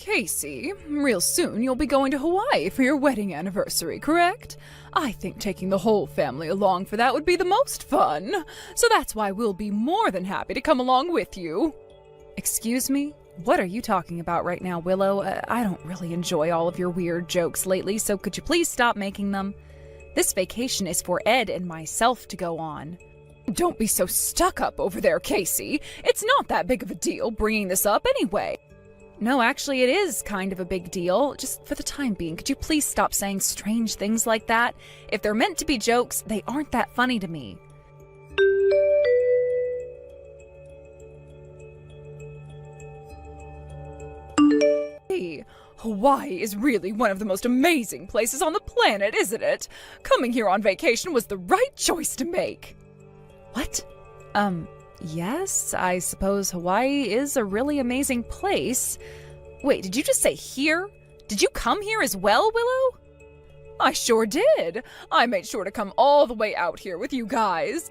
Casey, real soon you'll be going to Hawaii for your wedding anniversary, correct? I think taking the whole family along for that would be the most fun. So that's why we'll be more than happy to come along with you. Excuse me? What are you talking about right now, Willow? I don't really enjoy all of your weird jokes lately, so could you please stop making them? This vacation is for Ed and myself to go on. Don't be so stuck up over there, Casey. It's not that big of a deal bringing this up anyway. No, actually, it is kind of a big deal. Just for the time being, could you please stop saying strange things like that? If they're meant to be jokes, they aren't that funny to me. Hey, Hawaii is really one of the most amazing places on the planet, isn't it? Coming here on vacation was the right choice to make. What? Yes, I suppose Hawaii is a really amazing place. Wait, did you just say here? Did you come here as well, Willow? I sure did. I made sure to come all the way out here with you guys.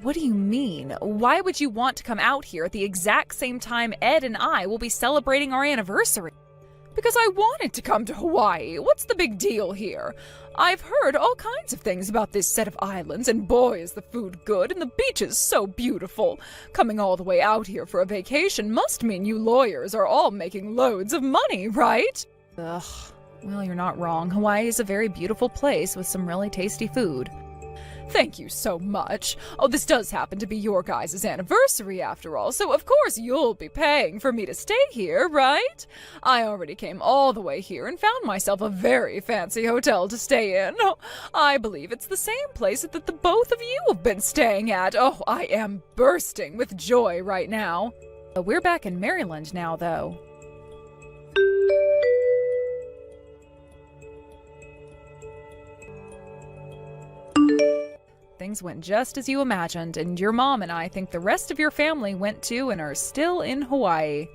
What do you mean? Why would you want to come out here at the exact same time Ed and I will be celebrating our anniversary? Because I wanted to come to Hawaii. What's the big deal here? I've heard all kinds of things about this set of islands, and boy is the food good and the beaches so beautiful. Coming all the way out here for a vacation must mean you lawyers are all making loads of money, right? Ugh, well, you're not wrong. Hawaii is a very beautiful place with some really tasty food. Thank you so much. Oh, this does happen to be your guys' anniversary after all, so of course you'll be paying for me to stay here, right? I already came all the way here and found myself a very fancy hotel to stay in. Oh, I believe it's the same place that the both of you have been staying at. Oh, I am bursting with joy right now. We're back in Maryland now, though. Things went just as you imagined, and your mom and I think the rest of your family went to and are still in Hawaii.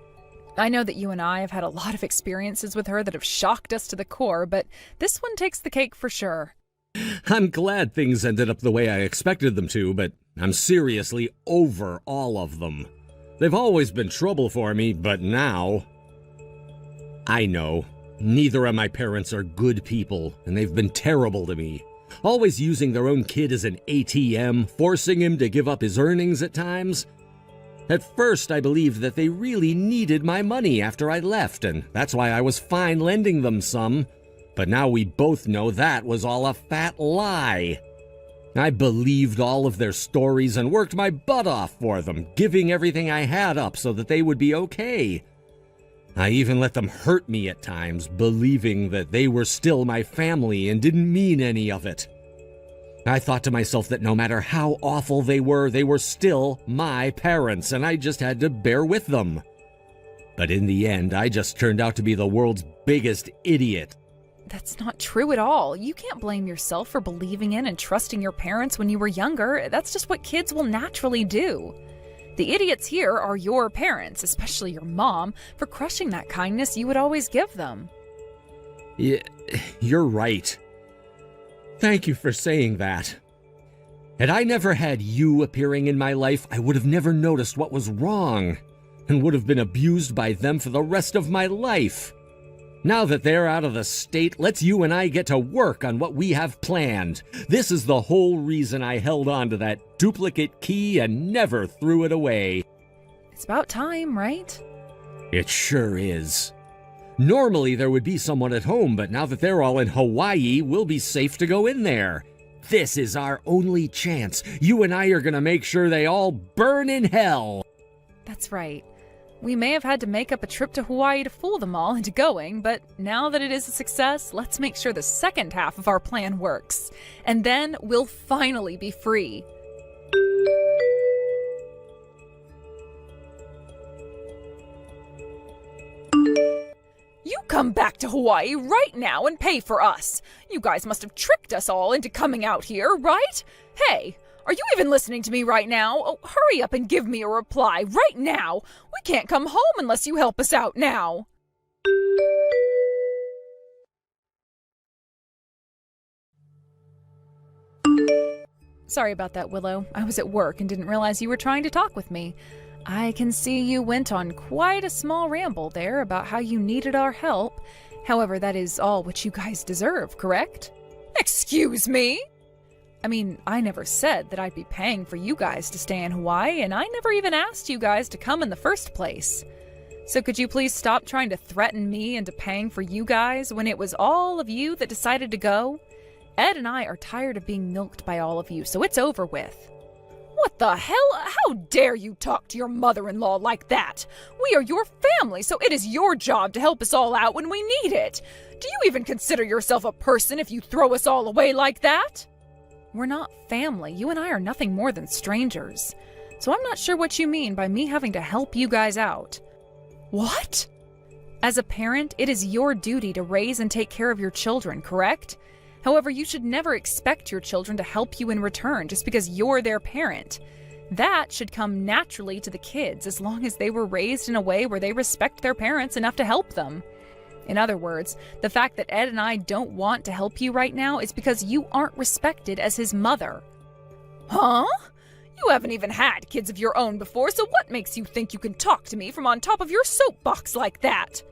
I know that you and I have had a lot of experiences with her that have shocked us to the core, but this one takes the cake for sure. I'm glad things ended up the way I expected them to, but I'm seriously over all of them. They've always been trouble for me, but now... I know. Neither of my parents are good people, and they've been terrible to me. Always using their own kid as an ATM, forcing him to give up his earnings at times. At first, I believed that they really needed my money after I left, and that's why I was fine lending them some. But now we both know that was all a fat lie. I believed all of their stories and worked my butt off for them, giving everything I had up so that they would be okay. I even let them hurt me at times, believing that they were still my family and didn't mean any of it. I thought to myself that no matter how awful they were still my parents, and I just had to bear with them. But in the end, I just turned out to be the world's biggest idiot. That's not true at all. You can't blame yourself for believing in and trusting your parents when you were younger. That's just what kids will naturally do. The idiots here are your parents, especially your mom, for crushing that kindness you would always give them. Yeah, you're right. Thank you for saying that. Had I never had you appearing in my life, I would have never noticed what was wrong, and would have been abused by them for the rest of my life. Now that they're out of the state, let's you and I get to work on what we have planned. This is the whole reason I held on to that duplicate key and never threw it away. It's about time, right? It sure is. Normally there would be someone at home, but now that they're all in Hawaii, we'll be safe to go in there. This is our only chance. You and I are gonna make sure they all burn in hell. That's right. We may have had to make up a trip to Hawaii to fool them all into going, but now that it is a success, let's make sure the second half of our plan works. And then we'll finally be free. You come back to Hawaii right now and pay for us. You guys must have tricked us all into coming out here, right? Hey, are you even listening to me right now? Oh, hurry up and give me a reply right now. We can't come home unless you help us out now. Sorry about that, Willow. I was at work and didn't realize you were trying to talk with me. I can see you went on quite a small ramble there about how you needed our help. However, that is all what you guys deserve, correct? Excuse me? I mean, I never said that I'd be paying for you guys to stay in Hawaii, and I never even asked you guys to come in the first place. So could you please stop trying to threaten me into paying for you guys when it was all of you that decided to go? Ed and I are tired of being milked by all of you, so it's over with. What the hell? How dare you talk to your mother-in-law like that? We are your family, so it is your job to help us all out when we need it. Do you even consider yourself a person if you throw us all away like that? We're not family. You and I are nothing more than strangers. So I'm not sure what you mean by me having to help you guys out. What? As a parent, it is your duty to raise and take care of your children, correct? However, you should never expect your children to help you in return just because you're their parent. That should come naturally to the kids as long as they were raised in a way where they respect their parents enough to help them. In other words, the fact that Ed and I don't want to help you right now is because you aren't respected as his mother. Huh? You haven't even had kids of your own before, so what makes you think you can talk to me from on top of your soapbox like that?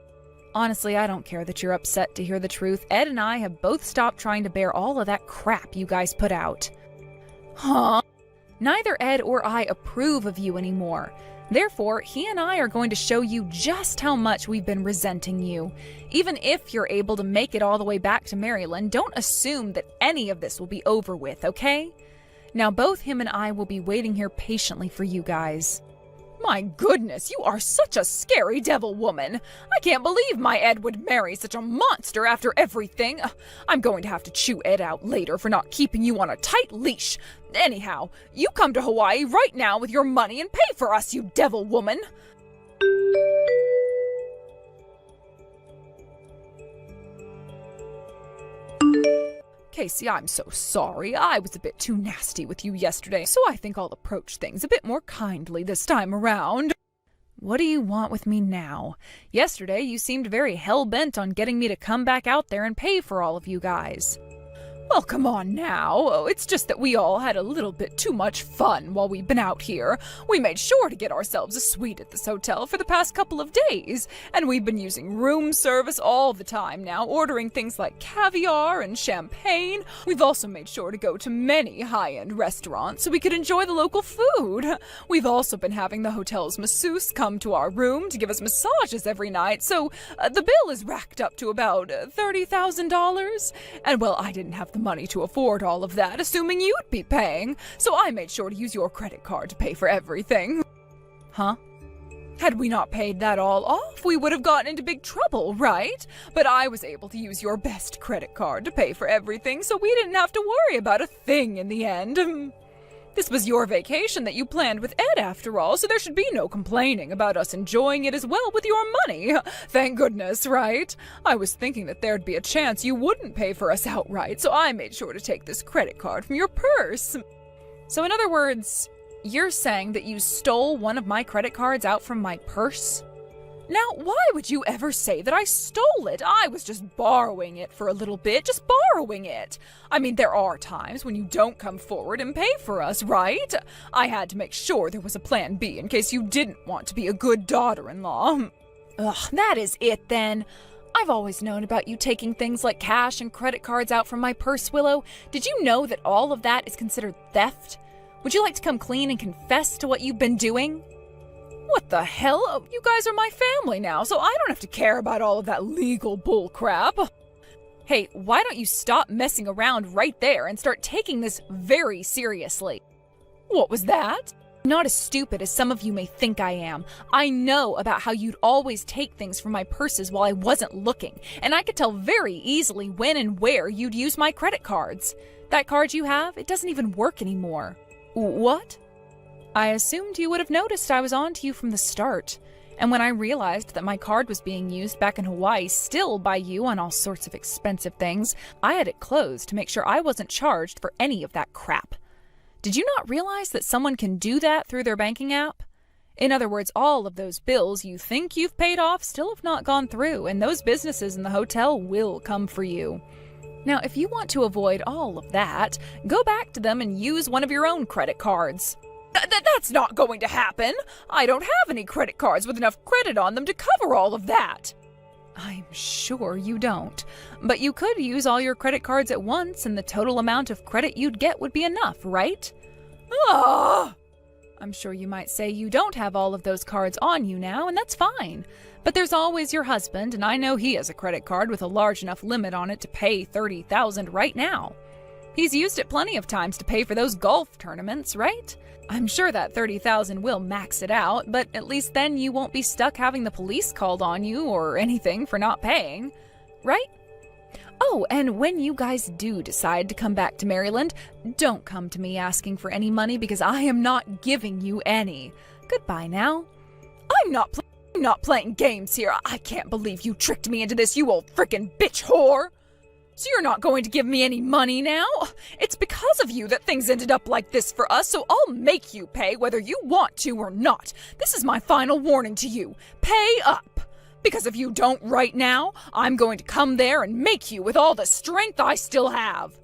Honestly, I don't care that you're upset to hear the truth. Ed and I have both stopped trying to bear all of that crap you guys put out. Huh? Neither Ed or I approve of you anymore. Therefore, he and I are going to show you just how much we've been resenting you. Even if you're able to make it all the way back to Maryland, don't assume that any of this will be over with, okay? Now, both him and I will be waiting here patiently for you guys. My goodness, you are such a scary devil woman. I can't believe my Ed would marry such a monster after everything. I'm going to have to chew Ed out later for not keeping you on a tight leash. Anyhow, you come to Hawaii right now with your money and pay for us, you devil woman. Casey, I'm so sorry. I was a bit too nasty with you yesterday, so I think I'll approach things a bit more kindly this time around. What do you want with me now? Yesterday, you seemed very hell-bent on getting me to come back out there and pay for all of you guys. Well, come on now. It's just that we all had a little bit too much fun while we've been out here. We made sure to get ourselves a suite at this hotel for the past couple of days, and we've been using room service all the time now, ordering things like caviar and champagne. We've also made sure to go to many high-end restaurants so we could enjoy the local food. We've also been having the hotel's masseuse come to our room to give us massages every night, so the bill is racked up to about $30,000. And well, I didn't have the money to afford all of that, assuming you'd be paying, so I made sure to use your credit card to pay for everything. Huh? Had we not paid that all off, we would have gotten into big trouble, right? But I was able to use your best credit card to pay for everything, so we didn't have to worry about a thing in the end. This was your vacation that you planned with Ed after all, so there should be no complaining about us enjoying it as well with your money. Thank goodness, right? I was thinking that there'd be a chance you wouldn't pay for us outright, so I made sure to take this credit card from your purse. So in other words, you're saying that you stole one of my credit cards out from my purse? Now, why would you ever say that I stole it? I was just borrowing it for a little bit, just borrowing it. I mean, there are times when you don't come forward and pay for us, right? I had to make sure there was a plan B in case you didn't want to be a good daughter-in-law. Ugh, that is it then. I've always known about you taking things like cash and credit cards out from my purse, Willow. Did you know that all of that is considered theft? Would you like to come clean and confess to what you've been doing? What the hell? Oh, you guys are my family now, so I don't have to care about all of that legal bullcrap. Hey, why don't you stop messing around right there and start taking this very seriously? What was that? I'm not as stupid as some of you may think I am. I know about how you'd always take things from my purses while I wasn't looking, and I could tell very easily when and where you'd use my credit cards. That card you have, it doesn't even work anymore. What? I assumed you would have noticed I was on to you from the start. And when I realized that my card was being used back in Hawaii still by you on all sorts of expensive things, I had it closed to make sure I wasn't charged for any of that crap. Did you not realize that someone can do that through their banking app? In other words, all of those bills you think you've paid off still have not gone through, and those businesses in the hotel will come for you. Now, if you want to avoid all of that, go back to them and use one of your own credit cards. That's not going to happen. I don't have any credit cards with enough credit on them to cover all of that. I'm sure you don't. But you could use all your credit cards at once and the total amount of credit you'd get would be enough, right? Ah! I'm sure you might say you don't have all of those cards on you now, and that's fine. But there's always your husband, and I know he has a credit card with a large enough limit on it to pay $30,000 right now. He's used it plenty of times to pay for those golf tournaments, right? I'm sure that $30,000 will max it out, but at least then you won't be stuck having the police called on you or anything for not paying, right? Oh, and when you guys do decide to come back to Maryland, don't come to me asking for any money because I am not giving you any. Goodbye now. I'm not playing games here. I can't believe you tricked me into this, you old frickin' bitch whore. So you're not going to give me any money now? It's because of you that things ended up like this for us, so I'll make you pay whether you want to or not. This is my final warning to you. Pay up. Because if you don't right now, I'm going to come there and make you with all the strength I still have.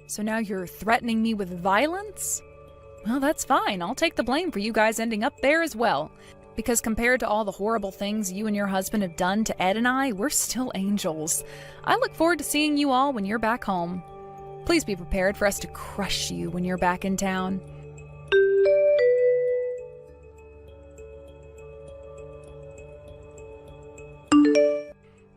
So now you're threatening me with violence? Well, that's fine. I'll take the blame for you guys ending up there as well. Because compared to all the horrible things you and your husband have done to Ed and I, we're still angels. I look forward to seeing you all when you're back home. Please be prepared for us to crush you when you're back in town.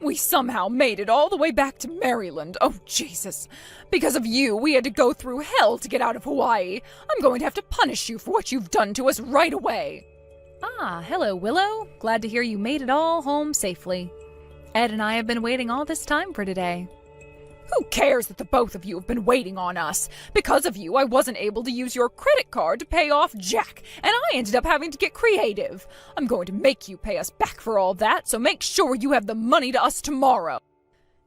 We somehow made it all the way back to Maryland. Oh, Jesus. Because of you, we had to go through hell to get out of Hawaii. I'm going to have to punish you for what you've done to us right away. Ah, hello, Willow. Glad to hear you made it all home safely. Ed and I have been waiting all this time for today. Who cares that the both of you have been waiting on us? Because of you, I wasn't able to use your credit card to pay off Jack, and I ended up having to get creative. I'm going to make you pay us back for all that, so make sure you have the money to us tomorrow.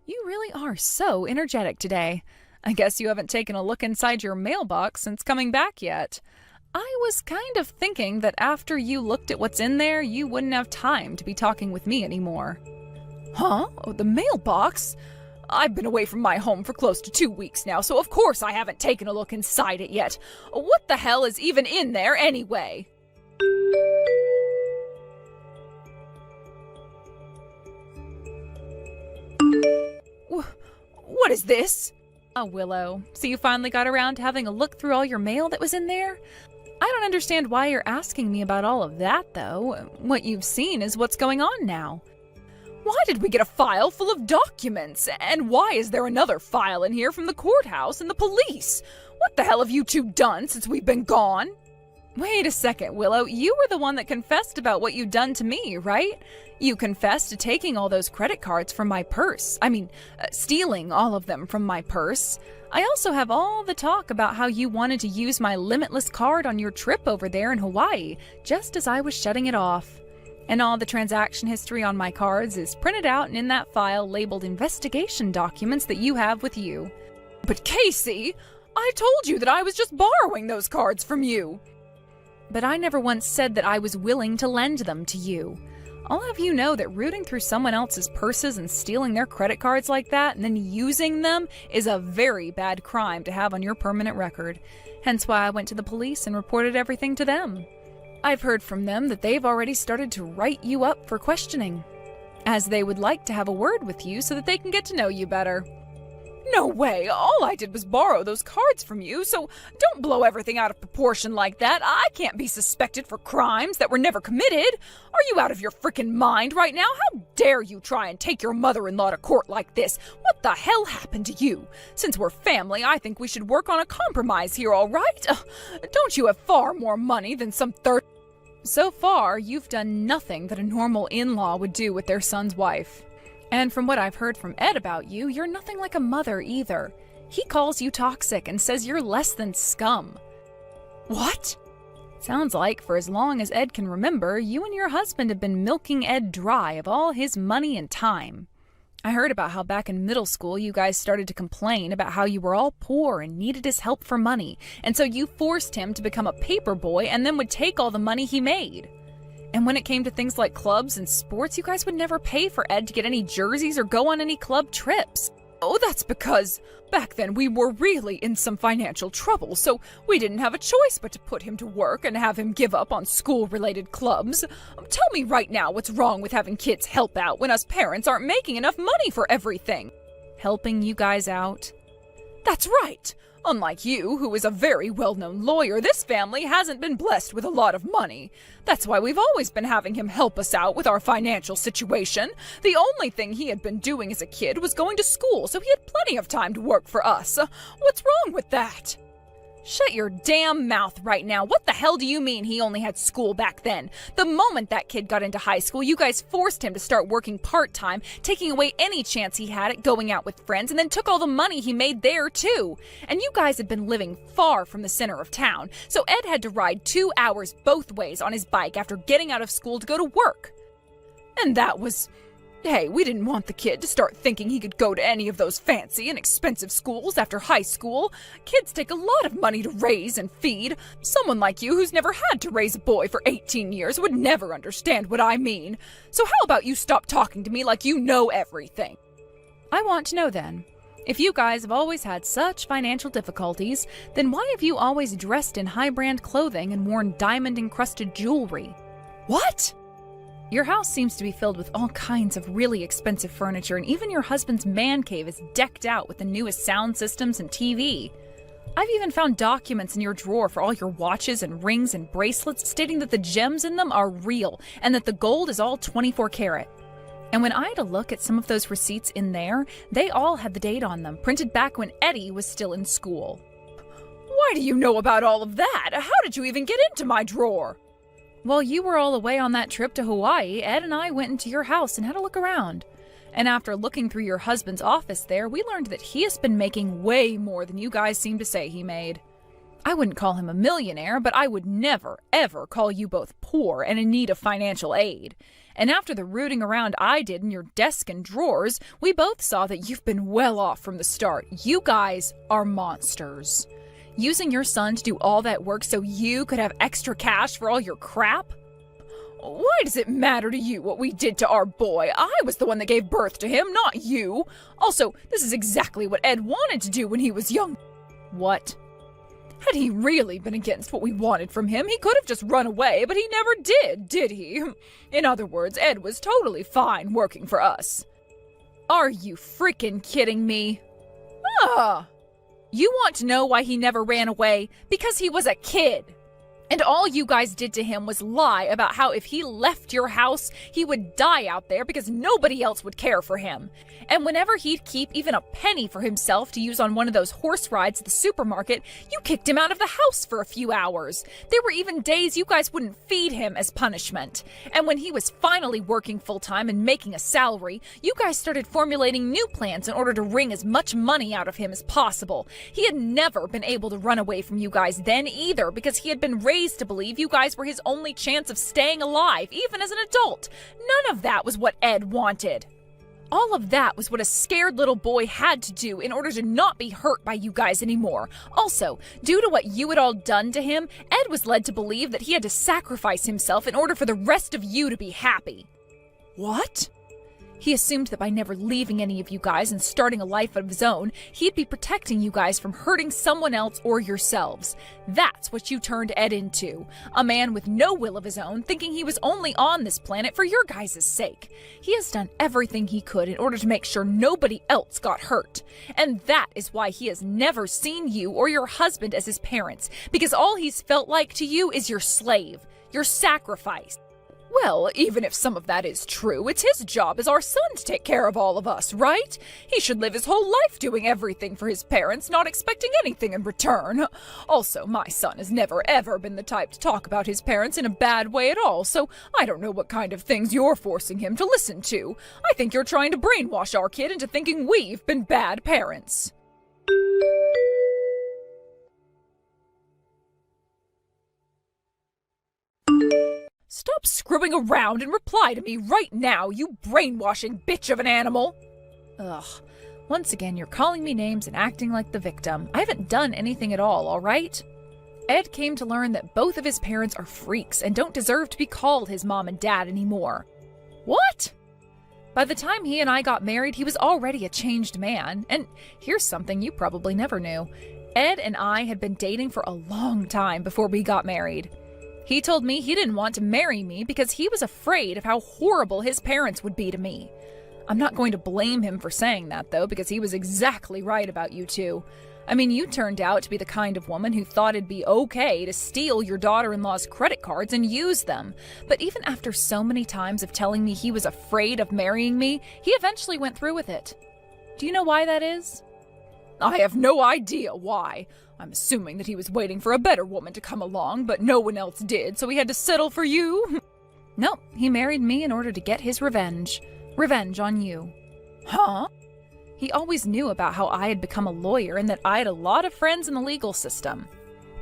You really are so energetic today. I guess you haven't taken a look inside your mailbox since coming back yet. I was kind of thinking that after you looked at what's in there, you wouldn't have time to be talking with me anymore. Huh? Oh, the mailbox? I've been away from my home for close to 2 weeks now, so of course I haven't taken a look inside it yet. What the hell is even in there anyway? What is this? Oh, Willow, so you finally got around to having a look through all your mail that was in there? I don't understand why you're asking me about all of that, though. What you've seen is what's going on now. Why did we get a file full of documents? And why is there another file in here from the courthouse and the police? What the hell have you two done since we've been gone? Wait a second, Willow. You were the one that confessed about what you'd done to me, right? You confessed to taking all those credit cards from my purse. Stealing all of them from my purse. I also have all the talk about how you wanted to use my limitless card on your trip over there in Hawaii, just as I was shutting it off. And all the transaction history on my cards is printed out and in that file labeled investigation documents that you have with you. But Casey, I told you that I was just borrowing those cards from you. But I never once said that I was willing to lend them to you. I'll have you know that rooting through someone else's purses and stealing their credit cards like that and then using them is a very bad crime to have on your permanent record. Hence why I went to the police and reported everything to them. I've heard from them that they've already started to write you up for questioning, as they would like to have a word with you so that they can get to know you better. No way! All I did was borrow those cards from you, so don't blow everything out of proportion like that. I can't be suspected for crimes that were never committed. Are you out of your frickin' mind right now? How dare you try and take your mother-in-law to court like this? What the hell happened to you? Since we're family, I think we should work on a compromise here, all right? Don't you have far more money than some third... So far, you've done nothing that a normal in-law would do with their son's wife. And from what I've heard from Ed about you, you're nothing like a mother either. He calls you toxic and says you're less than scum. What? Sounds like for as long as Ed can remember, you and your husband have been milking Ed dry of all his money and time. I heard about how back in middle school you guys started to complain about how you were all poor and needed his help for money, and so you forced him to become a paper boy and then would take all the money he made. And when it came to things like clubs and sports, you guys would never pay for Ed to get any jerseys or go on any club trips. Oh, that's because back then we were really in some financial trouble, so we didn't have a choice but to put him to work and have him give up on school-related clubs. Tell me right now what's wrong with having kids help out when us parents aren't making enough money for everything. Helping you guys out? That's right. Unlike you, who is a very well-known lawyer, this family hasn't been blessed with a lot of money. That's why we've always been having him help us out with our financial situation. The only thing he had been doing as a kid was going to school, so he had plenty of time to work for us. What's wrong with that? Shut your damn mouth right now. What the hell do you mean he only had school back then? The moment that kid got into high school, you guys forced him to start working part-time, taking away any chance he had at going out with friends, and then took all the money he made there, too. And you guys had been living far from the center of town, so Ed had to ride 2 hours both ways on his bike after getting out of school to go to work. And that was... Hey, we didn't want the kid to start thinking he could go to any of those fancy and expensive schools after high school. Kids take a lot of money to raise and feed. Someone like you who's never had to raise a boy for 18 years would never understand what I mean. So how about you stop talking to me like you know everything? I want to know then, if you guys have always had such financial difficulties, then why have you always dressed in high-brand clothing and worn diamond-encrusted jewelry? What? Your house seems to be filled with all kinds of really expensive furniture, and even your husband's man cave is decked out with the newest sound systems and TV. I've even found documents in your drawer for all your watches and rings and bracelets stating that the gems in them are real and that the gold is all 24 karat. And when I had a look at some of those receipts in there, they all had the date on them, printed back when Eddie was still in school. Why do you know about all of that? How did you even get into my drawer? While you were all away on that trip to Hawaii, Ed and I went into your house and had a look around. And after looking through your husband's office there, we learned that he has been making way more than you guys seem to say he made. I wouldn't call him a millionaire, but I would never, ever call you both poor and in need of financial aid. And after the rooting around I did in your desk and drawers, we both saw that you've been well off from the start. You guys are monsters. Using your son to do all that work so you could have extra cash for all your crap? Why does it matter to you what we did to our boy? I was the one that gave birth to him, not you. Also, this is exactly what Ed wanted to do when he was young. What? Had he really been against what we wanted from him, he could have just run away, but he never did he? In other words, Ed was totally fine working for us. Are you freaking kidding me? You want to know why he never ran away? Because he was a kid. And all you guys did to him was lie about how if he left your house, he would die out there because nobody else would care for him. And whenever he'd keep even a penny for himself to use on one of those horse rides at the supermarket, you kicked him out of the house for a few hours. There were even days you guys wouldn't feed him as punishment. And when he was finally working full-time and making a salary, you guys started formulating new plans in order to wring as much money out of him as possible. He had never been able to run away from you guys then either because he had been raised to believe you guys were his only chance of staying alive, even as an adult. None of that was what Ed wanted. All of that was what a scared little boy had to do in order to not be hurt by you guys anymore. Also, due to what you had all done to him, Ed was led to believe that he had to sacrifice himself in order for the rest of you to be happy. What? He assumed that by never leaving any of you guys and starting a life of his own, he'd be protecting you guys from hurting someone else or yourselves. That's what you turned Ed into. A man with no will of his own, thinking he was only on this planet for your guys' sake. He has done everything he could in order to make sure nobody else got hurt. And that is why he has never seen you or your husband as his parents, because all he's felt like to you is your slave, your sacrifice. Well, even if some of that is true, it's his job as our son to take care of all of us, right? He should live his whole life doing everything for his parents, not expecting anything in return. Also, my son has never ever been the type to talk about his parents in a bad way at all, so I don't know what kind of things you're forcing him to listen to. I think you're trying to brainwash our kid into thinking we've been bad parents. Stop screwing around and reply to me right now, you brainwashing bitch of an animal! Ugh. Once again, you're calling me names and acting like the victim. I haven't done anything at all right? Ed came to learn that both of his parents are freaks and don't deserve to be called his mom and dad anymore. What? By the time he and I got married, he was already a changed man. And here's something you probably never knew. Ed and I had been dating for a long time before we got married. He told me he didn't want to marry me because he was afraid of how horrible his parents would be to me. I'm not going to blame him for saying that, though, because he was exactly right about you two. I mean, you turned out to be the kind of woman who thought it'd be okay to steal your daughter-in-law's credit cards and use them. But even after so many times of telling me he was afraid of marrying me, he eventually went through with it. Do you know why that is? I have no idea why. I'm assuming that he was waiting for a better woman to come along, but no one else did, so he had to settle for you. No, he married me in order to get his revenge. Revenge on you. Huh? He always knew about how I had become a lawyer and that I had a lot of friends in the legal system.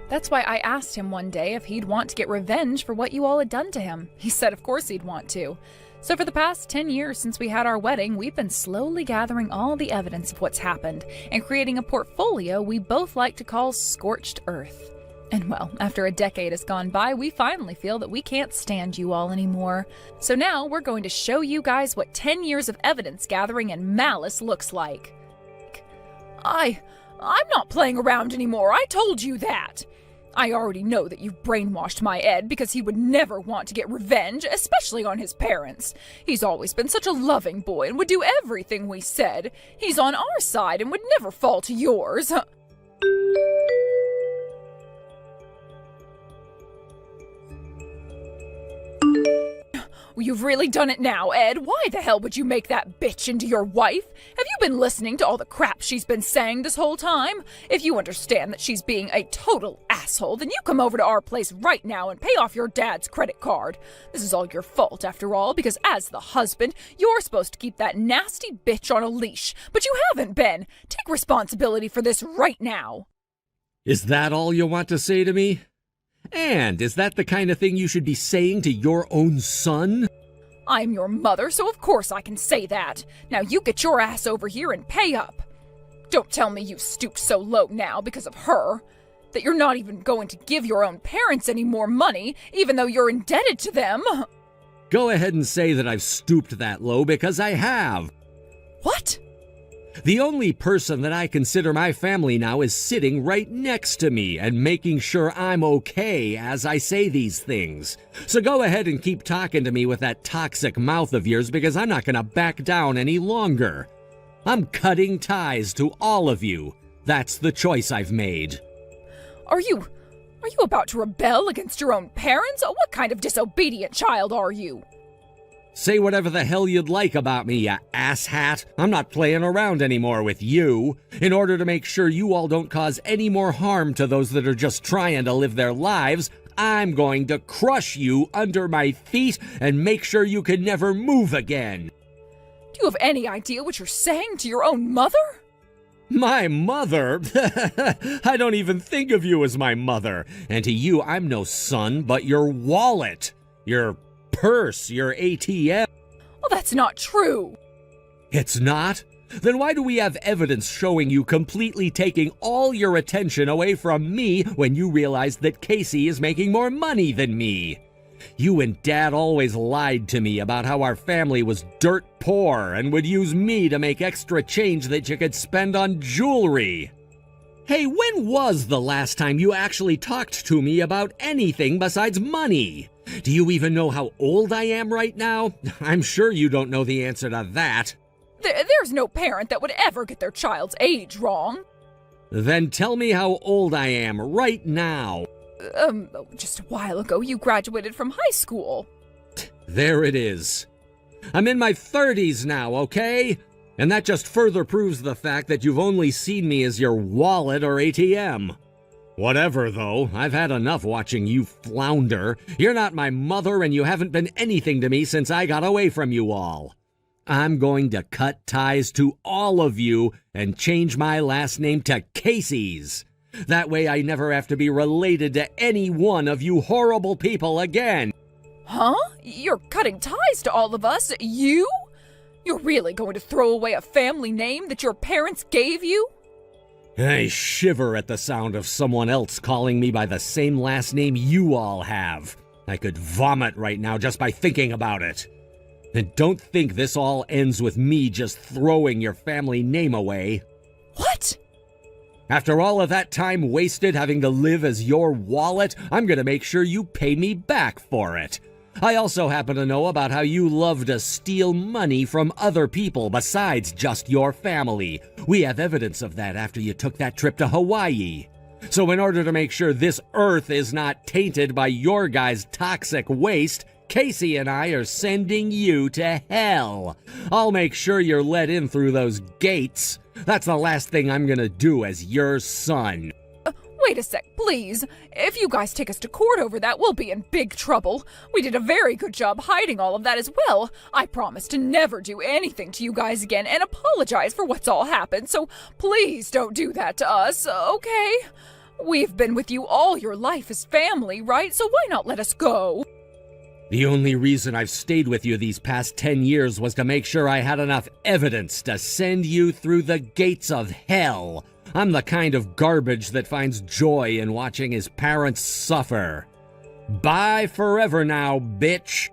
That's why I asked him one day if he'd want to get revenge for what you all had done to him. He said of course he'd want to. So for the past 10 years since we had our wedding, we've been slowly gathering all the evidence of what's happened and creating a portfolio we both like to call Scorched Earth. And well, after a decade has gone by, we finally feel that we can't stand you all anymore. So now we're going to show you guys what 10 years of evidence gathering and malice looks like. I'm not playing around anymore, I told you that! I already know that you've brainwashed my Ed because he would never want to get revenge, especially on his parents. He's always been such a loving boy and would do everything we said. He's on our side and would never fall to yours. You've really done it now, Ed. Why the hell would you make that bitch into your wife? Have you been listening to all the crap she's been saying this whole time? If you understand that she's being a total asshole, then you come over to our place right now and pay off your dad's credit card. This is all your fault, after all, because as the husband, you're supposed to keep that nasty bitch on a leash. But you haven't been. Take responsibility for this right now. Is that all you want to say to me? And is that the kind of thing you should be saying to your own son? I'm your mother, so of course I can say that. Now you get your ass over here and pay up. Don't tell me you stooped so low now because of her, that you're not even going to give your own parents any more money, even though you're indebted to them. Go ahead and say that I've stooped that low, because I have. What? The only person that I consider my family now is sitting right next to me and making sure I'm okay as I say these things. So go ahead and keep talking to me with that toxic mouth of yours, because I'm not going to back down any longer. I'm cutting ties to all of you. That's the choice I've made. Are you about to rebel against your own parents? What kind of disobedient child are you? Say whatever the hell you'd like about me, you asshat. I'm not playing around anymore with you. In order to make sure you all don't cause any more harm to those that are just trying to live their lives, I'm going to crush you under my feet and make sure you can never move again. Do you have any idea what you're saying to your own mother? My mother? I don't even think of you as my mother. And to you, I'm no son, but your wallet. Your purse, your ATM. Well, that's not true. It's not? Then why do we have evidence showing you completely taking all your attention away from me when you realized that Casey is making more money than me? You and Dad always lied to me about how our family was dirt poor and would use me to make extra change that you could spend on jewelry. Hey, when was the last time you actually talked to me about anything besides money? Do you even know how old I am right now? I'm sure you don't know the answer to that. There's no parent that would ever get their child's age wrong. Then tell me how old I am right now. Just a while ago you graduated from high school. There it is. I'm in my 30s now, okay? And that just further proves the fact that you've only seen me as your wallet or ATM. Whatever, though. I've had enough watching you flounder. You're not my mother, and you haven't been anything to me since I got away from you all. I'm going to cut ties to all of you and change my last name to Casey's. That way I never have to be related to any one of you horrible people again. Huh? You're cutting ties to all of us? You? You're really going to throw away a family name that your parents gave you? I shiver at the sound of someone else calling me by the same last name you all have. I could vomit right now just by thinking about it. And don't think this all ends with me just throwing your family name away. What? After all of that time wasted having to live as your wallet, I'm gonna make sure you pay me back for it. I also happen to know about how you love to steal money from other people besides just your family. We have evidence of that after you took that trip to Hawaii. So in order to make sure this earth is not tainted by your guys' toxic waste, Casey and I are sending you to hell. I'll make sure you're let in through those gates. That's the last thing I'm gonna do as your son. Wait a sec, please. If you guys take us to court over that, we'll be in big trouble. We did a very good job hiding all of that as well. I promise to never do anything to you guys again and apologize for what's all happened, so please don't do that to us, okay? We've been with you all your life as family, right? So why not let us go? The only reason I've stayed with you these past 10 years was to make sure I had enough evidence to send you through the gates of hell. I'm the kind of garbage that finds joy in watching his parents suffer. Bye forever now, bitch.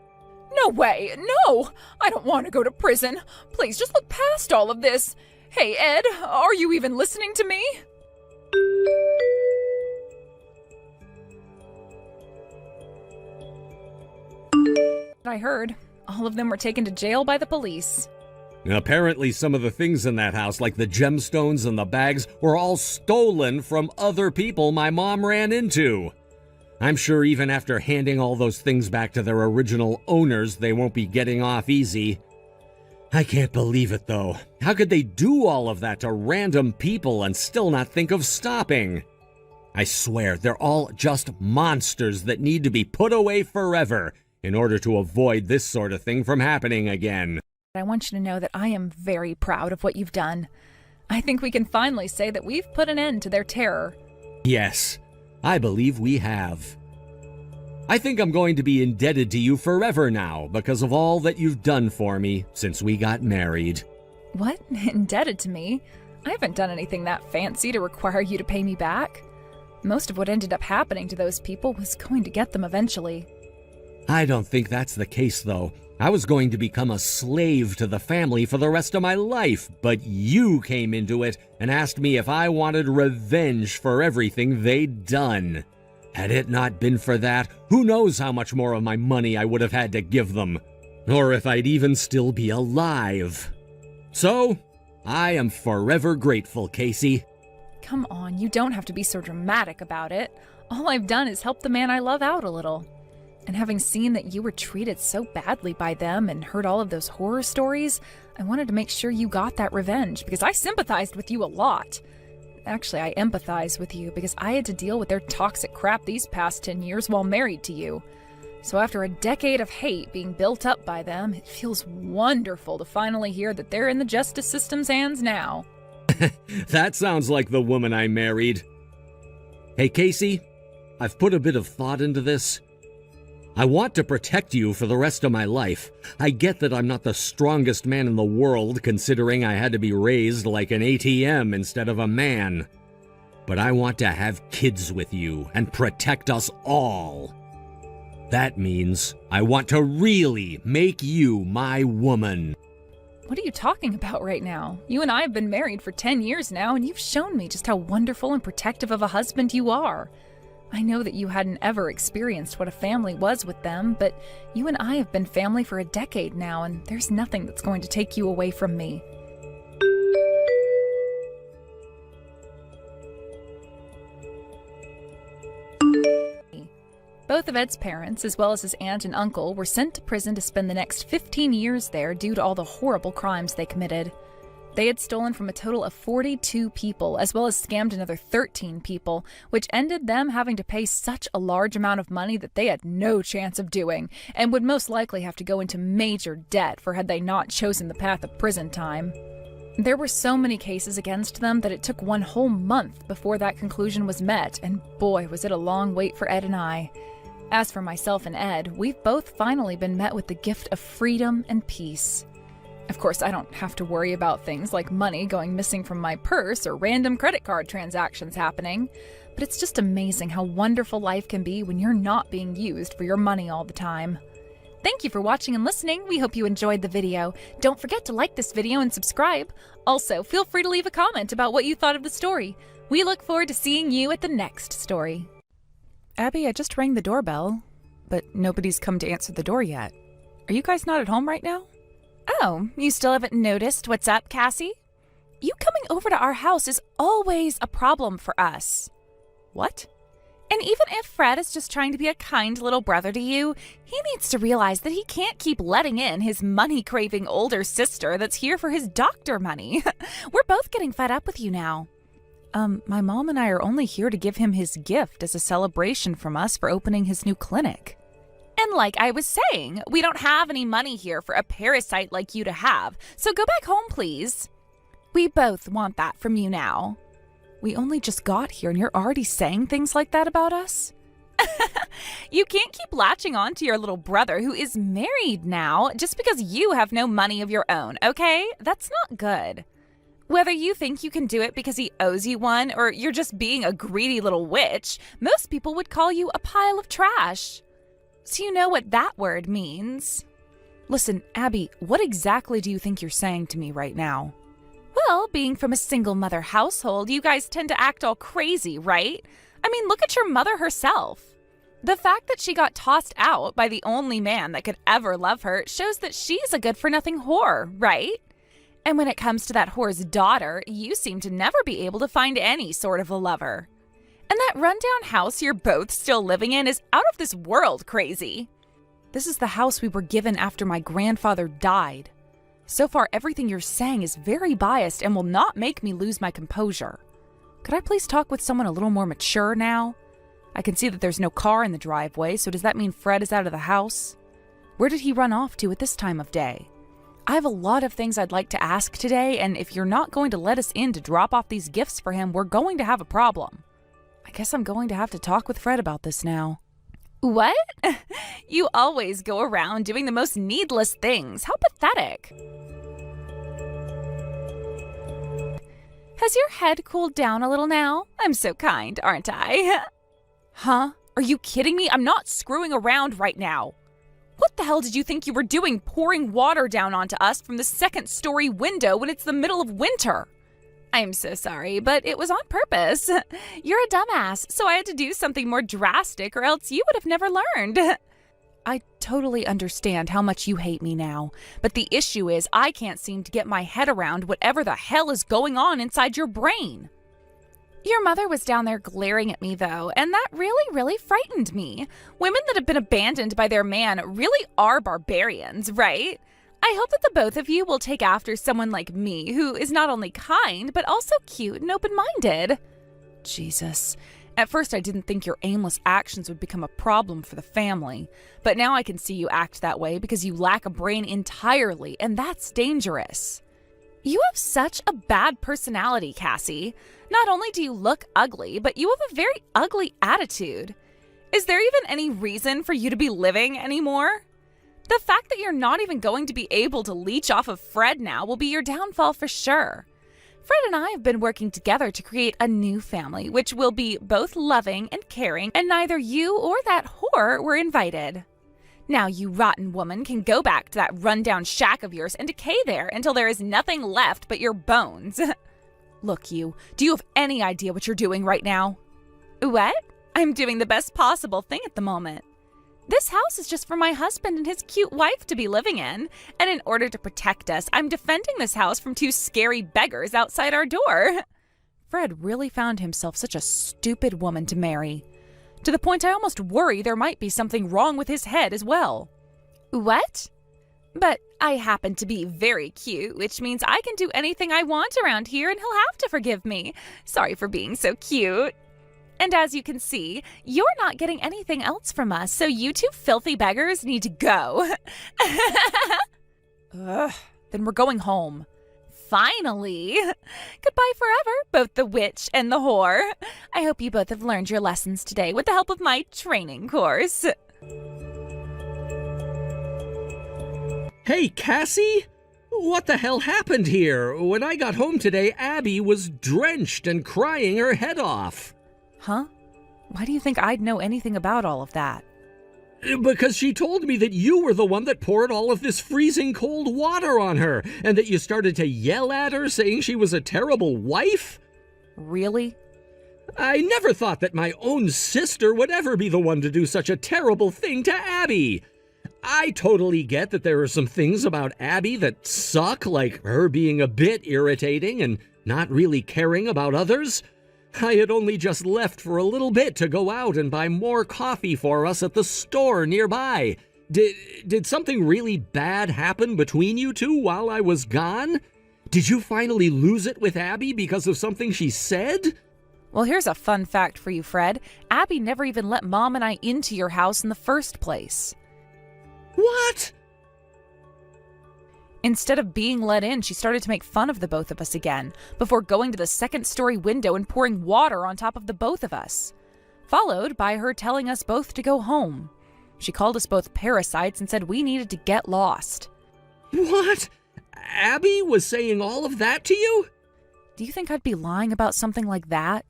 No way, no! I don't want to go to prison. Please, just look past all of this. Hey, Ed, are you even listening to me? I heard. All of them were taken to jail by the police. Apparently some of the things in that house, like the gemstones and the bags, were all stolen from other people my mom ran into. I'm sure even after handing all those things back to their original owners, they won't be getting off easy. I can't believe it, though. How could they do all of that to random people and still not think of stopping? I swear, they're all just monsters that need to be put away forever in order to avoid this sort of thing from happening again. I want you to know that I am very proud of what you've done. I think we can finally say that we've put an end to their terror. Yes, I believe we have. I think I'm going to be indebted to you forever now because of all that you've done for me since we got married. What? Indebted to me? I haven't done anything that fancy to require you to pay me back. Most of what ended up happening to those people was going to get them eventually. I don't think that's the case, though. I was going to become a slave to the family for the rest of my life, but you came into it and asked me if I wanted revenge for everything they'd done. Had it not been for that, who knows how much more of my money I would have had to give them, or if I'd even still be alive. So, I am forever grateful, Casey. Come on, you don't have to be so dramatic about it. All I've done is help the man I love out a little. And having seen that you were treated so badly by them and heard all of those horror stories, I wanted to make sure you got that revenge because I sympathized with you a lot. Actually, I empathize with you because I had to deal with their toxic crap these past 10 years while married to you. So after a decade of hate being built up by them, it feels wonderful to finally hear that they're in the justice system's hands now. That sounds like the woman I married. Hey, Casey, I've put a bit of thought into this. I want to protect you for the rest of my life. I get that I'm not the strongest man in the world, considering I had to be raised like an ATM instead of a man. But I want to have kids with you and protect us all. That means I want to really make you my woman. What are you talking about right now? You and I have been married for 10 years now, and you've shown me just how wonderful and protective of a husband you are. I know that you hadn't ever experienced what a family was with them, but you and I have been family for a decade now, and there's nothing that's going to take you away from me. Both of Ed's parents, as well as his aunt and uncle, were sent to prison to spend the next 15 years there due to all the horrible crimes they committed. They had stolen from a total of 42 people, as well as scammed another 13 people, which ended them having to pay such a large amount of money that they had no chance of doing, and would most likely have to go into major debt for had they not chosen the path of prison time. There were so many cases against them that it took one whole month before that conclusion was met, and boy, was it a long wait for Ed and I. As for myself and Ed, we've both finally been met with the gift of freedom and peace. Of course, I don't have to worry about things like money going missing from my purse or random credit card transactions happening, but it's just amazing how wonderful life can be when you're not being used for your money all the time. Thank you for watching and listening. We hope you enjoyed the video. Don't forget to like this video and subscribe. Also, feel free to leave a comment about what you thought of the story. We look forward to seeing you at the next story. Abby, I just rang the doorbell, but nobody's come to answer the door yet. Are you guys not at home right now? Oh, you still haven't noticed what's up, Cassie? You coming over to our house is always a problem for us. What? And even if Fred is just trying to be a kind little brother to you, he needs to realize that he can't keep letting in his money-craving older sister that's here for his doctor money. We're both getting fed up with you now. My mom and I are only here to give him his gift as a celebration from us for opening his new clinic. And like I was saying, we don't have any money here for a parasite like you to have, so go back home, please. We both want that from you now. We only just got here and you're already saying things like that about us? You can't keep latching on to your little brother who is married now just because you have no money of your own, okay? That's not good. Whether you think you can do it because he owes you one or you're just being a greedy little witch, most people would call you a pile of trash. So you know what that word means. Listen, Abby, what exactly do you think you're saying to me right now? Well, being from a single mother household, you guys tend to act all crazy, right? I mean, look at your mother herself. The fact that she got tossed out by the only man that could ever love her shows that she's a good-for-nothing whore, right? And when it comes to that whore's daughter, you seem to never be able to find any sort of a lover. And that rundown house you're both still living in is out of this world crazy. This is the house we were given after my grandfather died. So far, everything you're saying is very biased and will not make me lose my composure. Could I please talk with someone a little more mature now? I can see that there's no car in the driveway, so does that mean Fred is out of the house? Where did he run off to at this time of day? I have a lot of things I'd like to ask today, and if you're not going to let us in to drop off these gifts for him, we're going to have a problem. I guess I'm going to have to talk with Fred about this now. What? You always go around doing the most needless things. How pathetic. Has your head cooled down a little now? I'm so kind, aren't I? Huh? Are you kidding me? I'm not screwing around right now. What the hell did you think you were doing pouring water down onto us from the second-story window when it's the middle of winter? I'm so sorry, but it was on purpose. You're a dumbass, so I had to do something more drastic or else you would have never learned. I totally understand how much you hate me now, but the issue is I can't seem to get my head around whatever the hell is going on inside your brain. Your mother was down there glaring at me, though, and that really frightened me. Women that have been abandoned by their man really are barbarians, right? I hope that the both of you will take after someone like me, who is not only kind, but also cute and open-minded. Jesus. At first, I didn't think your aimless actions would become a problem for the family, but now I can see you act that way because you lack a brain entirely, and that's dangerous. You have such a bad personality, Cassie. Not only do you look ugly, but you have a very ugly attitude. Is there even any reason for you to be living anymore? The fact that you're not even going to be able to leech off of Fred now will be your downfall for sure. Fred and I have been working together to create a new family, which will be both loving and caring, and neither you or that whore were invited. Now you rotten woman can go back to that rundown shack of yours and decay there until there is nothing left but your bones. Look, do you have any idea what you're doing right now? What? I'm doing the best possible thing at the moment. This house is just for my husband and his cute wife to be living in, and in order to protect us, I'm defending this house from two scary beggars outside our door. Fred really found himself such a stupid woman to marry. To the point I almost worry there might be something wrong with his head as well. What? But I happen to be very cute, which means I can do anything I want around here and he'll have to forgive me. Sorry for being so cute. And as you can see, you're not getting anything else from us, so you two filthy beggars need to go. Ugh, then we're going home. Finally. Goodbye forever, both the witch and the whore. I hope you both have learned your lessons today with the help of my training course. Hey, Cassie? What the hell happened here? When I got home today, Abby was drenched and crying her head off. Huh? Why do you think I'd know anything about all of that? Because she told me that you were the one that poured all of this freezing cold water on her, and that you started to yell at her saying she was a terrible wife. Really? I never thought that my own sister would ever be the one to do such a terrible thing to Abby. I totally get that there are some things about Abby that suck, like her being a bit irritating and not really caring about others. I had only just left for a little bit to go out and buy more coffee for us at the store nearby. Did something really bad happen between you two while I was gone? Did you finally lose it with Abby because of something she said? Well, here's a fun fact for you, Fred. Abby never even let Mom and I into your house in the first place. What? Instead of being let in, she started to make fun of the both of us again, before going to the second-story window and pouring water on top of the both of us, followed by her telling us both to go home. She called us both parasites and said we needed to get lost. What? Abby was saying all of that to you? Do you think I'd be lying about something like that?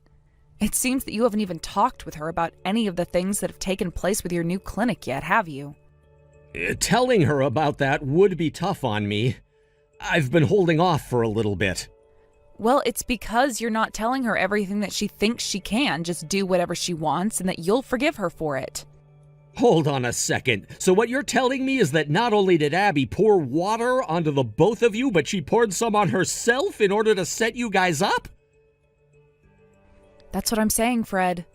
It seems that you haven't even talked with her about any of the things that have taken place with your new clinic yet, have you? Telling her about that would be tough on me. I've been holding off for a little bit. Well, it's because you're not telling her everything that she thinks she can just do whatever she wants and that you'll forgive her for it. Hold on a second. So what you're telling me is that not only did Abby pour water onto the both of you, but she poured some on herself in order to set you guys up? That's what I'm saying, Fred.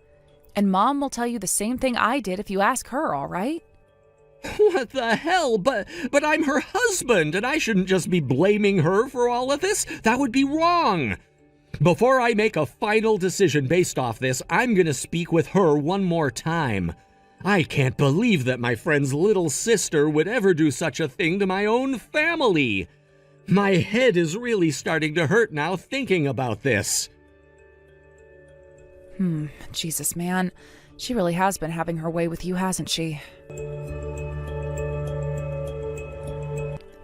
And Mom will tell you the same thing I did if you ask her, all right? What the hell? But I'm her husband, and I shouldn't just be blaming her for all of this. That would be wrong. Before I make a final decision based off this, I'm gonna speak with her one more time. I can't believe that my friend's little sister would ever do such a thing to my own family. My head is really starting to hurt now thinking about this. Jesus, man. She really has been having her way with you, hasn't she?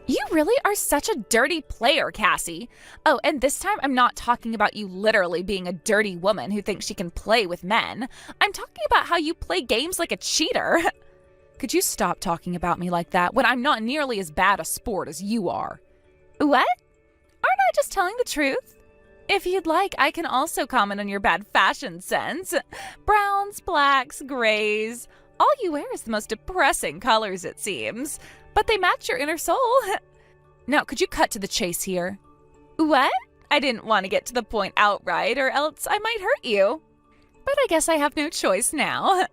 You really are such a dirty player, Cassie. Oh, and this time I'm not talking about you literally being a dirty woman who thinks she can play with men. I'm talking about how you play games like a cheater. Could you stop talking about me like that when I'm not nearly as bad a sport as you are? What? Aren't I just telling the truth? If you'd like, I can also comment on your bad fashion sense. Browns, blacks, grays. All you wear is the most depressing colors, it seems. But they match your inner soul. Now, could you cut to the chase here? What? I didn't want to get to the point outright, or else I might hurt you. But I guess I have no choice now.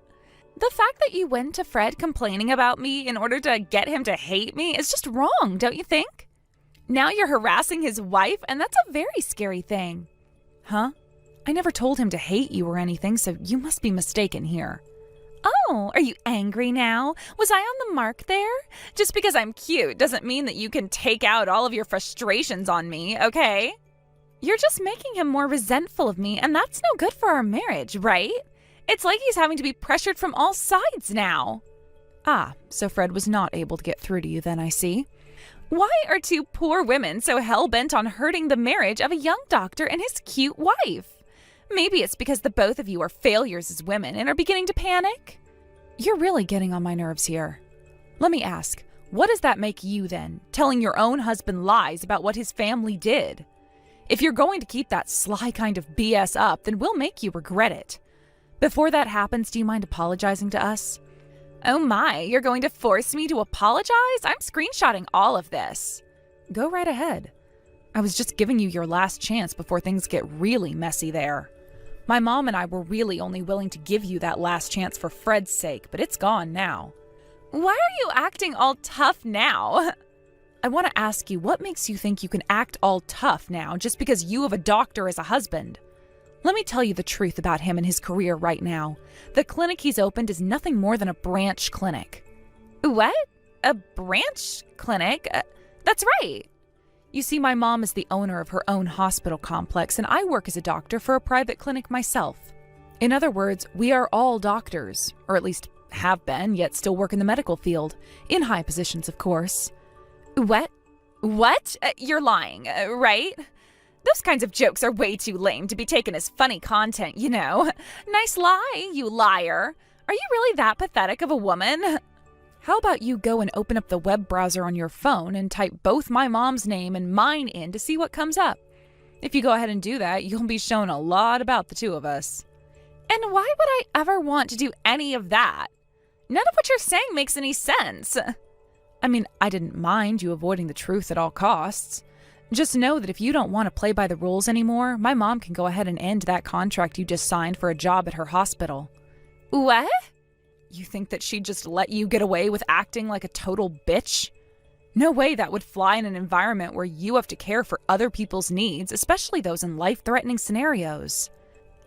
The fact that you went to Fred complaining about me in order to get him to hate me is just wrong, don't you think? Now you're harassing his wife, and that's a very scary thing. Huh? I never told him to hate you or anything, so you must be mistaken here. Oh, are you angry now? Was I on the mark there? Just because I'm cute doesn't mean that you can take out all of your frustrations on me, okay? You're just making him more resentful of me, and that's no good for our marriage, right? It's like he's having to be pressured from all sides now. Ah, so Fred was not able to get through to you then, I see. Why are two poor women so hell-bent on hurting the marriage of a young doctor and his cute wife? Maybe it's because the both of you are failures as women and are beginning to panic? You're really getting on my nerves here. Let me ask, what does that make you then, telling your own husband lies about what his family did? If you're going to keep that sly kind of BS up, then we'll make you regret it. Before that happens, do you mind apologizing to us? Oh my, you're going to force me to apologize? I'm screenshotting all of this. Go right ahead. I was just giving you your last chance before things get really messy there. My mom and I were really only willing to give you that last chance for Fred's sake, but it's gone now. Why are you acting all tough now? I want to ask you, what makes you think you can act all tough now just because you have a doctor as a husband? Let me tell you the truth about him and his career right now. The clinic he's opened is nothing more than a branch clinic. What? A branch clinic? That's right. You see, my mom is the owner of her own hospital complex, and I work as a doctor for a private clinic myself. In other words, we are all doctors, or at least have been, yet still work in the medical field. In high positions, of course. What? What? You're lying, right? Those kinds of jokes are way too lame to be taken as funny content, you know. Nice lie, you liar. Are you really that pathetic of a woman? How about you go and open up the web browser on your phone and type both my mom's name and mine in to see what comes up? If you go ahead and do that, you'll be shown a lot about the two of us. And why would I ever want to do any of that? None of what you're saying makes any sense. I mean, I didn't mind you avoiding the truth at all costs. Just know that if you don't want to play by the rules anymore, my mom can go ahead and end that contract you just signed for a job at her hospital. What? You think that she'd just let you get away with acting like a total bitch? No way that would fly in an environment where you have to care for other people's needs, especially those in life-threatening scenarios.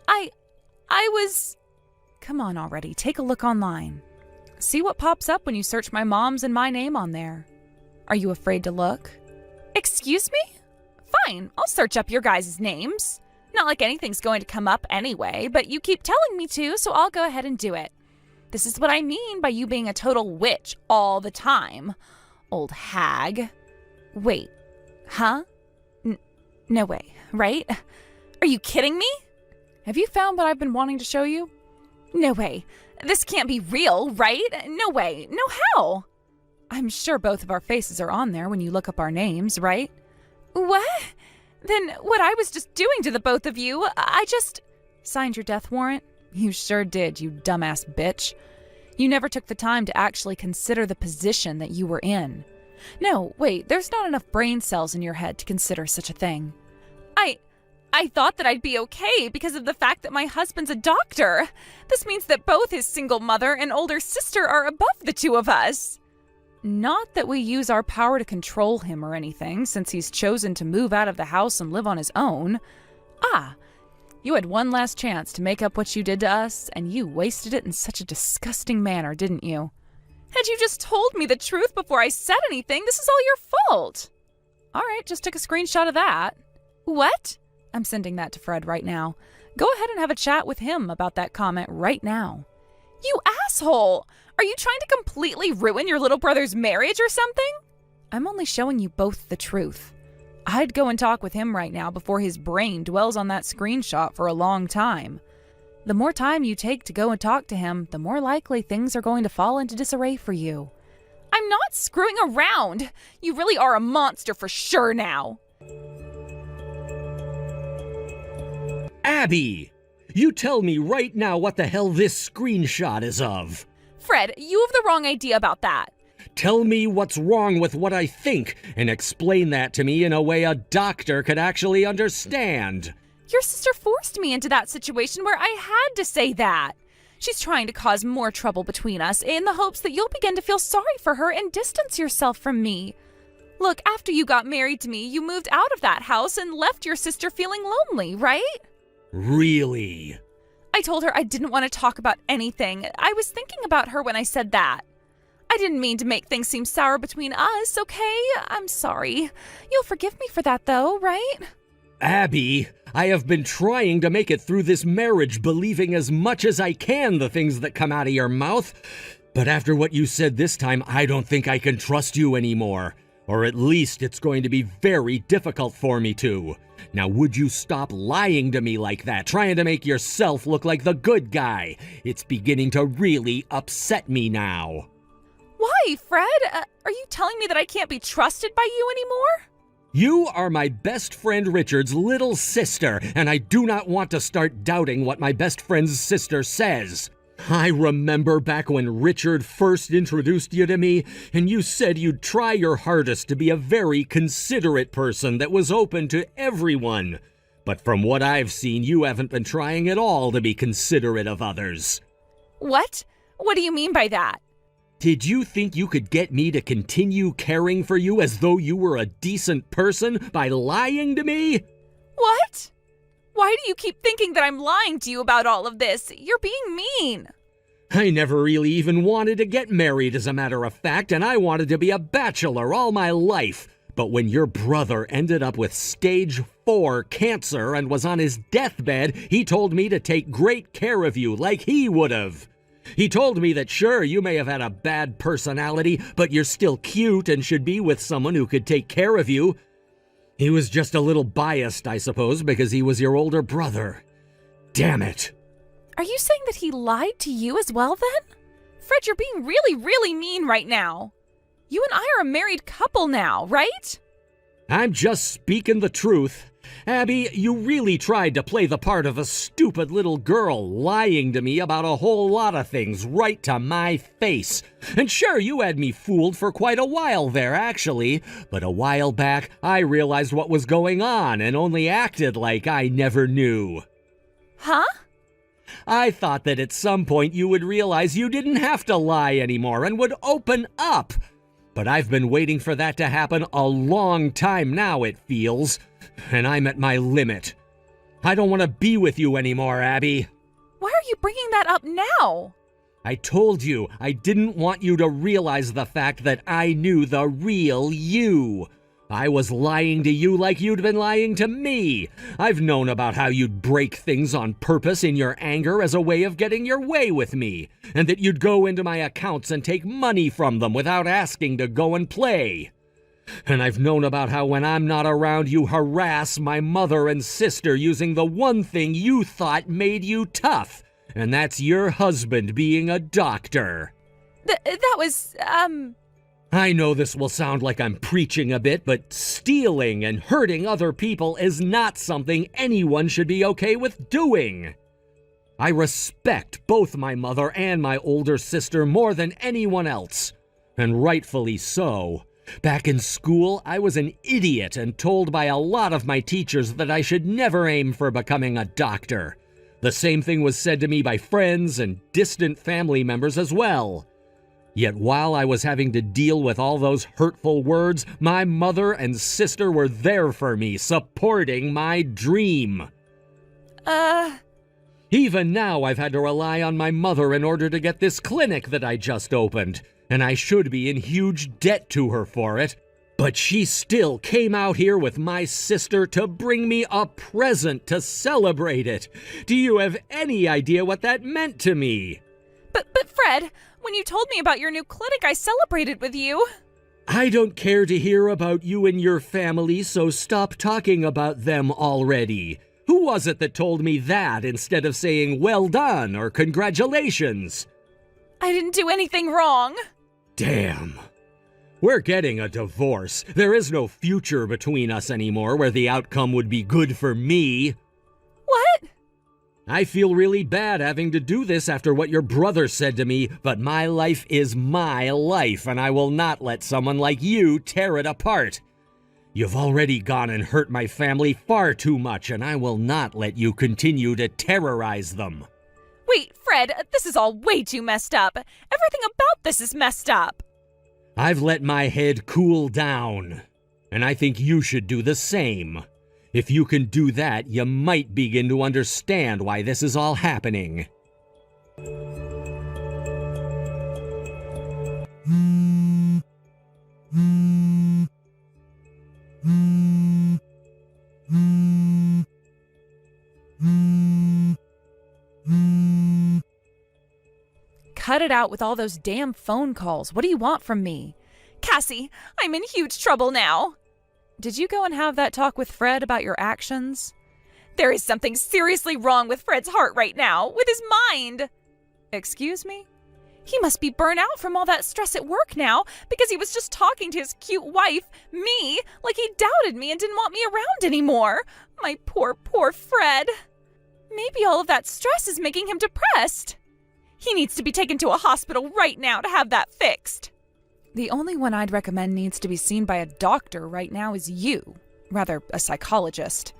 I was... Come on already, take a look online. See what pops up when you search my mom's and my name on there. Are you afraid to look? Excuse me? Fine, I'll search up your guys' names. Not like anything's going to come up anyway, but you keep telling me to, so I'll go ahead and do it. This is what I mean by you being a total witch all the time. Old hag. Wait. Huh? No way, right? Are you kidding me? Have you found what I've been wanting to show you? No way. This can't be real, right? No way. No how? I'm sure both of our faces are on there when you look up our names, right? What? Then what I was just doing to the both of you, I just... Signed your death warrant? You sure did, you dumbass bitch. You never took the time to actually consider the position that you were in. No, wait, there's not enough brain cells in your head to consider such a thing. I thought that I'd be okay because of the fact that my husband's a doctor. This means that both his single mother and older sister are above the two of us. Not that we use our power to control him or anything, since he's chosen to move out of the house and live on his own. You had one last chance to make up what you did to us, and you wasted it in such a disgusting manner, didn't you? Had you just told me the truth before I said anything, this is all your fault. All right, just took a screenshot of that. What? I'm sending that to Fred right now. Go ahead and have a chat with him about that comment right now. You asshole! Are you trying to completely ruin your little brother's marriage or something? I'm only showing you both the truth. I'd go and talk with him right now before his brain dwells on that screenshot for a long time. The more time you take to go and talk to him, the more likely things are going to fall into disarray for you. I'm not screwing around! You really are a monster for sure now! Abby! You tell me right now what the hell this screenshot is of. Fred, you have the wrong idea about that. Tell me what's wrong with what I think, and explain that to me in a way a doctor could actually understand. Your sister forced me into that situation where I had to say that. She's trying to cause more trouble between us in the hopes that you'll begin to feel sorry for her and distance yourself from me. Look, after you got married to me, you moved out of that house and left your sister feeling lonely, right? Really? I told her I didn't want to talk about anything. I was thinking about her when I said that. I didn't mean to make things seem sour between us, okay? I'm sorry. You'll forgive me for that, though, right? Abby, I have been trying to make it through this marriage believing as much as I can the things that come out of your mouth. But after what you said this time, I don't think I can trust you anymore. Or at least it's going to be very difficult for me to. Now, would you stop lying to me like that, trying to make yourself look like the good guy? It's beginning to really upset me now. Why, Fred? Are you telling me that I can't be trusted by you anymore? You are my best friend Richard's little sister, and I do not want to start doubting what my best friend's sister says. I remember back when Richard first introduced you to me, and you said you'd try your hardest to be a very considerate person that was open to everyone. But from what I've seen, you haven't been trying at all to be considerate of others. What? What do you mean by that? Did you think you could get me to continue caring for you as though you were a decent person by lying to me? What? Why do you keep thinking that I'm lying to you about all of this? You're being mean. I never really even wanted to get married, as a matter of fact, and I wanted to be a bachelor all my life. But when your brother ended up with stage 4 cancer and was on his deathbed, he told me to take great care of you like he would have. He told me that sure, you may have had a bad personality, but you're still cute and should be with someone who could take care of you. He was just a little biased, I suppose, because he was your older brother. Damn it. Are you saying that he lied to you as well, then? Fred, you're being really, really mean right now. You and I are a married couple now, right? I'm just speaking the truth. Abby, you really tried to play the part of a stupid little girl, lying to me about a whole lot of things right to my face. And sure, you had me fooled for quite a while there, actually. But a while back, I realized what was going on and only acted like I never knew. Huh? I thought that at some point you would realize you didn't have to lie anymore and would open up. But I've been waiting for that to happen a long time now, it feels. And I'm at my limit. I don't want to be with you anymore, Abby. Why are you bringing that up now? I told you I didn't want you to realize the fact that I knew the real you. I was lying to you like you'd been lying to me. I've known about how you'd break things on purpose in your anger as a way of getting your way with me, and that you'd go into my accounts and take money from them without asking to go and play. And I've known about how when I'm not around you harass my mother and sister using the one thing you thought made you tough, and that's your husband being a doctor. That was, I know this will sound like I'm preaching a bit, but stealing and hurting other people is not something anyone should be okay with doing. I respect both my mother and my older sister more than anyone else, and rightfully so. Back in school, I was an idiot and told by a lot of my teachers that I should never aim for becoming a doctor. The same thing was said to me by friends and distant family members as well. Yet while I was having to deal with all those hurtful words, my mother and sister were there for me, supporting my dream. Even now, I've had to rely on my mother in order to get this clinic that I just opened, and I should be in huge debt to her for it. But she still came out here with my sister to bring me a present to celebrate it. Do you have any idea what that meant to me? But Fred, when you told me about your new clinic, I celebrated with you. I don't care to hear about you and your family, so stop talking about them already. Who was it that told me that instead of saying well done or congratulations? I didn't do anything wrong. Damn. We're getting a divorce. There is no future between us anymore where the outcome would be good for me. What? I feel really bad having to do this after what your brother said to me, but my life is my life, and I will not let someone like you tear it apart. You've already gone and hurt my family far too much, and I will not let you continue to terrorize them. Wait, Fred, this is all way too messed up. Everything about this is messed up. I've let my head cool down, and I think you should do the same. If you can do that, you might begin to understand why this is all happening. Cut it out with all those damn phone calls. What do you want from me? Cassie, I'm in huge trouble now. Did you go and have that talk with Fred about your actions? There is something seriously wrong with Fred's heart right now, with his mind. Excuse me? He must be burnt out from all that stress at work now because he was just talking to his cute wife, me, like he doubted me and didn't want me around anymore. My poor Fred. Maybe all of that stress is making him depressed. He needs to be taken to a hospital right now to have that fixed. The only one I'd recommend needs to be seen by a doctor right now is you. Rather, a psychologist.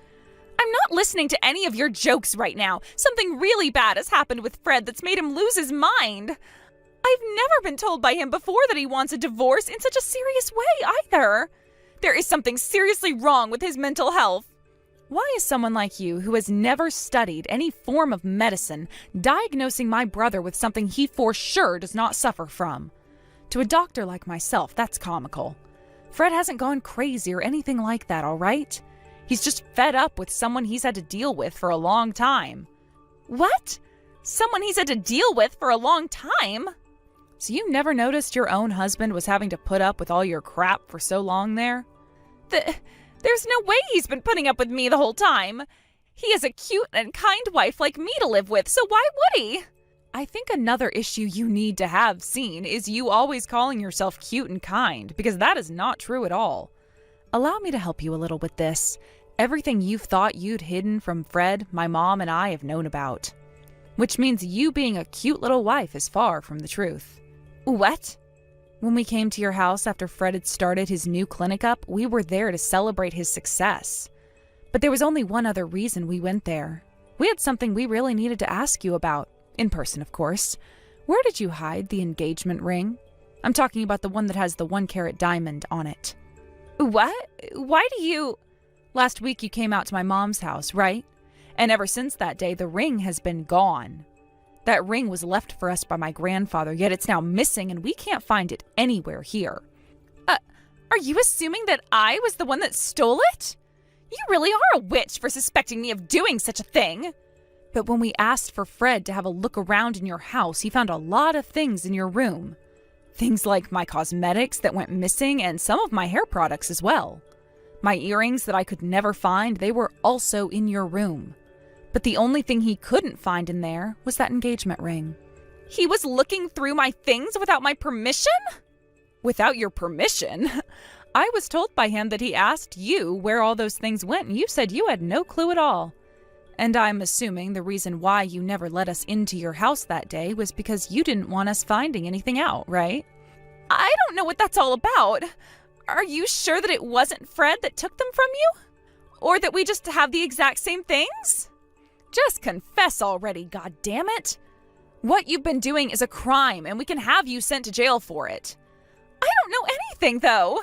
I'm not listening to any of your jokes right now. Something really bad has happened with Fred that's made him lose his mind. I've never been told by him before that he wants a divorce in such a serious way either. There is something seriously wrong with his mental health. Why is someone like you, who has never studied any form of medicine, diagnosing my brother with something he for sure does not suffer from? To a doctor like myself, that's comical. Fred hasn't gone crazy or anything like that, all right? He's just fed up with someone he's had to deal with for a long time. What? Someone he's had to deal with for a long time? So you never noticed your own husband was having to put up with all your crap for so long there? There's no way he's been putting up with me the whole time. He has a cute and kind wife like me to live with, so why would he? I think another issue you need to have seen is you always calling yourself cute and kind, because that is not true at all. Allow me to help you a little with this. Everything you've thought you'd hidden from Fred, my mom, and I have known about. Which means you being a cute little wife is far from the truth. What? When we came to your house after Fred had started his new clinic up, we were there to celebrate his success. But there was only one other reason we went there. We had something we really needed to ask you about. In person, of course. Where did you hide the engagement ring? I'm talking about the one that has the 1-carat diamond on it. What? Why do you... Last week you came out to my mom's house, right? And ever since that day, the ring has been gone. That ring was left for us by my grandfather, yet it's now missing and we can't find it anywhere here. Are you assuming that I was the one that stole it? You really are a witch for suspecting me of doing such a thing. But when we asked for Fred to have a look around in your house, he found a lot of things in your room. Things like my cosmetics that went missing and some of my hair products as well. My earrings that I could never find, they were also in your room. But the only thing he couldn't find in there was that engagement ring. He was looking through my things without my permission? Without your permission? I was told by him that he asked you where all those things went, and you said you had no clue at all. And I'm assuming the reason why you never let us into your house that day was because you didn't want us finding anything out, right? I don't know what that's all about. Are you sure that it wasn't Fred that took them from you? Or that we just have the exact same things? Just confess already, goddammit. What you've been doing is a crime, and we can have you sent to jail for it. I don't know anything, though.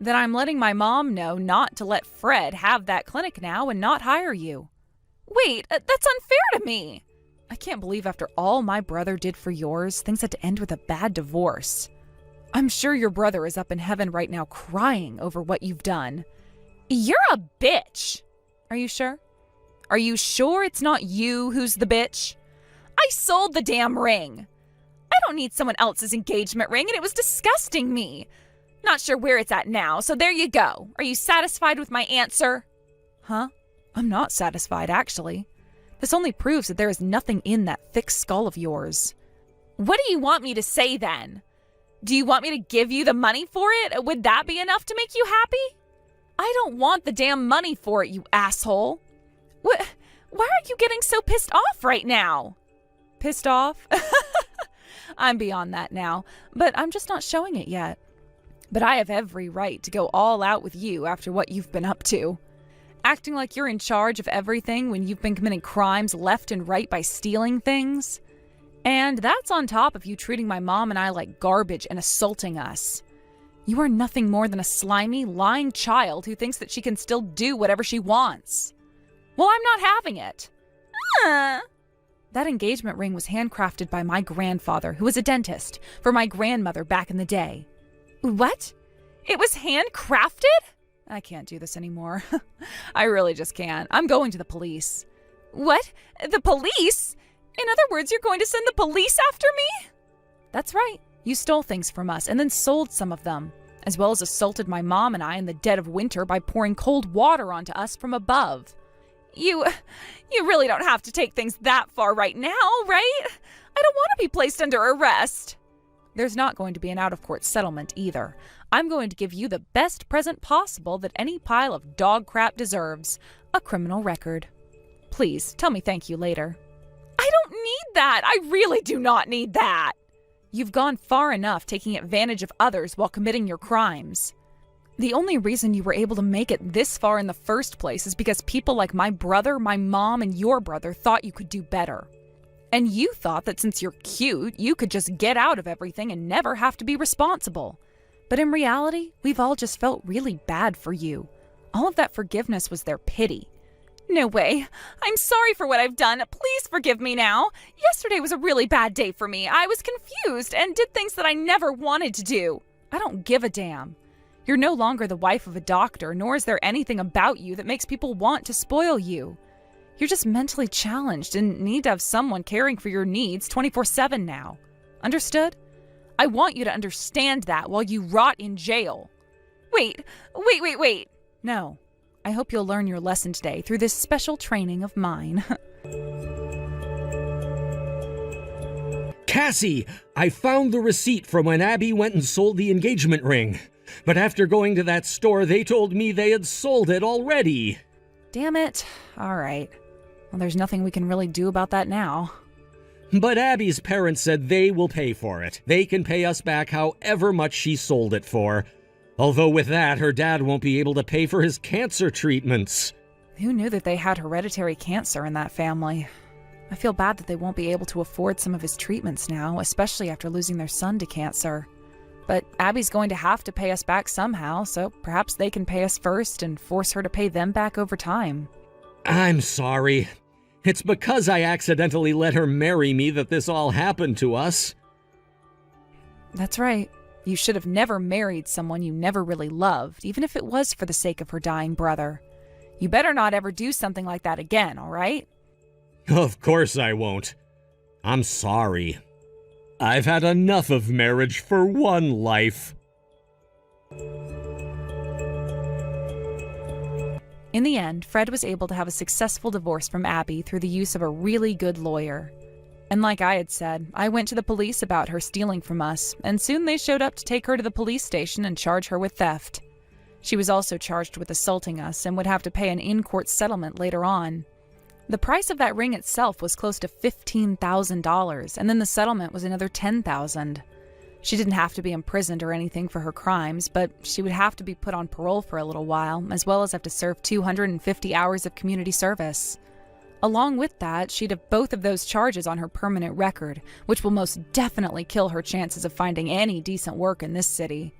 Then I'm letting my mom know not to let Fred have that clinic now and not hire you. Wait, that's unfair to me. I can't believe after all my brother did for yours, things had to end with a bad divorce. I'm sure your brother is up in heaven right now crying over what you've done. You're a bitch. Are you sure? Are you sure it's not you who's the bitch? I sold the damn ring. I don't need someone else's engagement ring, and it was disgusting me. Not sure where it's at now, so there you go. Are you satisfied with my answer? Huh? I'm not satisfied, actually. This only proves that there is nothing in that thick skull of yours. What do you want me to say, then? Do you want me to give you the money for it? Would that be enough to make you happy? I don't want the damn money for it, you asshole. Why are you getting so pissed off right now? Pissed off? I'm beyond that now, but I'm just not showing it yet. But I have every right to go all out with you after what you've been up to. Acting like you're in charge of everything when you've been committing crimes left and right by stealing things. And that's on top of you treating my mom and I like garbage and assaulting us. You are nothing more than a slimy, lying child who thinks that she can still do whatever she wants. Well, I'm not having it. That engagement ring was handcrafted by my grandfather, who was a dentist, for my grandmother back in the day. What? It was handcrafted? I can't do this anymore. I really just can't. I'm going to the police. What? The police? In other words, you're going to send the police after me? That's right. You stole things from us and then sold some of them, as well as assaulted my mom and I in the dead of winter by pouring cold water onto us from above. You really don't have to take things that far right now, right? I don't want to be placed under arrest. There's not going to be an out-of-court settlement either. I'm going to give you the best present possible that any pile of dog crap deserves, a criminal record. Please, tell me thank you later. I don't need that. I really do not need that. You've gone far enough taking advantage of others while committing your crimes. The only reason you were able to make it this far in the first place is because people like my brother, my mom, and your brother thought you could do better. And you thought that since you're cute, you could just get out of everything and never have to be responsible. But in reality, we've all just felt really bad for you. All of that forgiveness was their pity. No way. I'm sorry for what I've done. Please forgive me now. Yesterday was a really bad day for me. I was confused and did things that I never wanted to do. I don't give a damn. You're no longer the wife of a doctor, nor is there anything about you that makes people want to spoil you. You're just mentally challenged and need to have someone caring for your needs 24/7 now. Understood? I want you to understand that while you rot in jail. Wait. No. I hope you'll learn your lesson today through this special training of mine. Cassie, I found the receipt from when Abby went and sold the engagement ring. But after going to that store, they told me they had sold it already. Damn it. All right. Well, there's nothing we can really do about that now. But Abby's parents said they will pay for it. They can pay us back however much she sold it for. Although with that, her dad won't be able to pay for his cancer treatments. Who knew that they had hereditary cancer in that family? I feel bad that they won't be able to afford some of his treatments now, especially after losing their son to cancer. But Abby's going to have to pay us back somehow, so perhaps they can pay us first and force her to pay them back over time. I'm sorry. It's because I accidentally let her marry me that this all happened to us. That's right. You should have never married someone you never really loved, even if it was for the sake of her dying brother. You better not ever do something like that again, all right? Of course I won't. I'm sorry. I've had enough of marriage for one life. In the end, Fred was able to have a successful divorce from Abby through the use of a really good lawyer. And like I had said, I went to the police about her stealing from us, and soon they showed up to take her to the police station and charge her with theft. She was also charged with assaulting us and would have to pay an in-court settlement later on. The price of that ring itself was close to $15,000, and then the settlement was another $10,000. She didn't have to be imprisoned or anything for her crimes, but she would have to be put on parole for a little while, as well as have to serve 250 hours of community service. Along with that, she'd have both of those charges on her permanent record, which will most definitely kill her chances of finding any decent work in this city.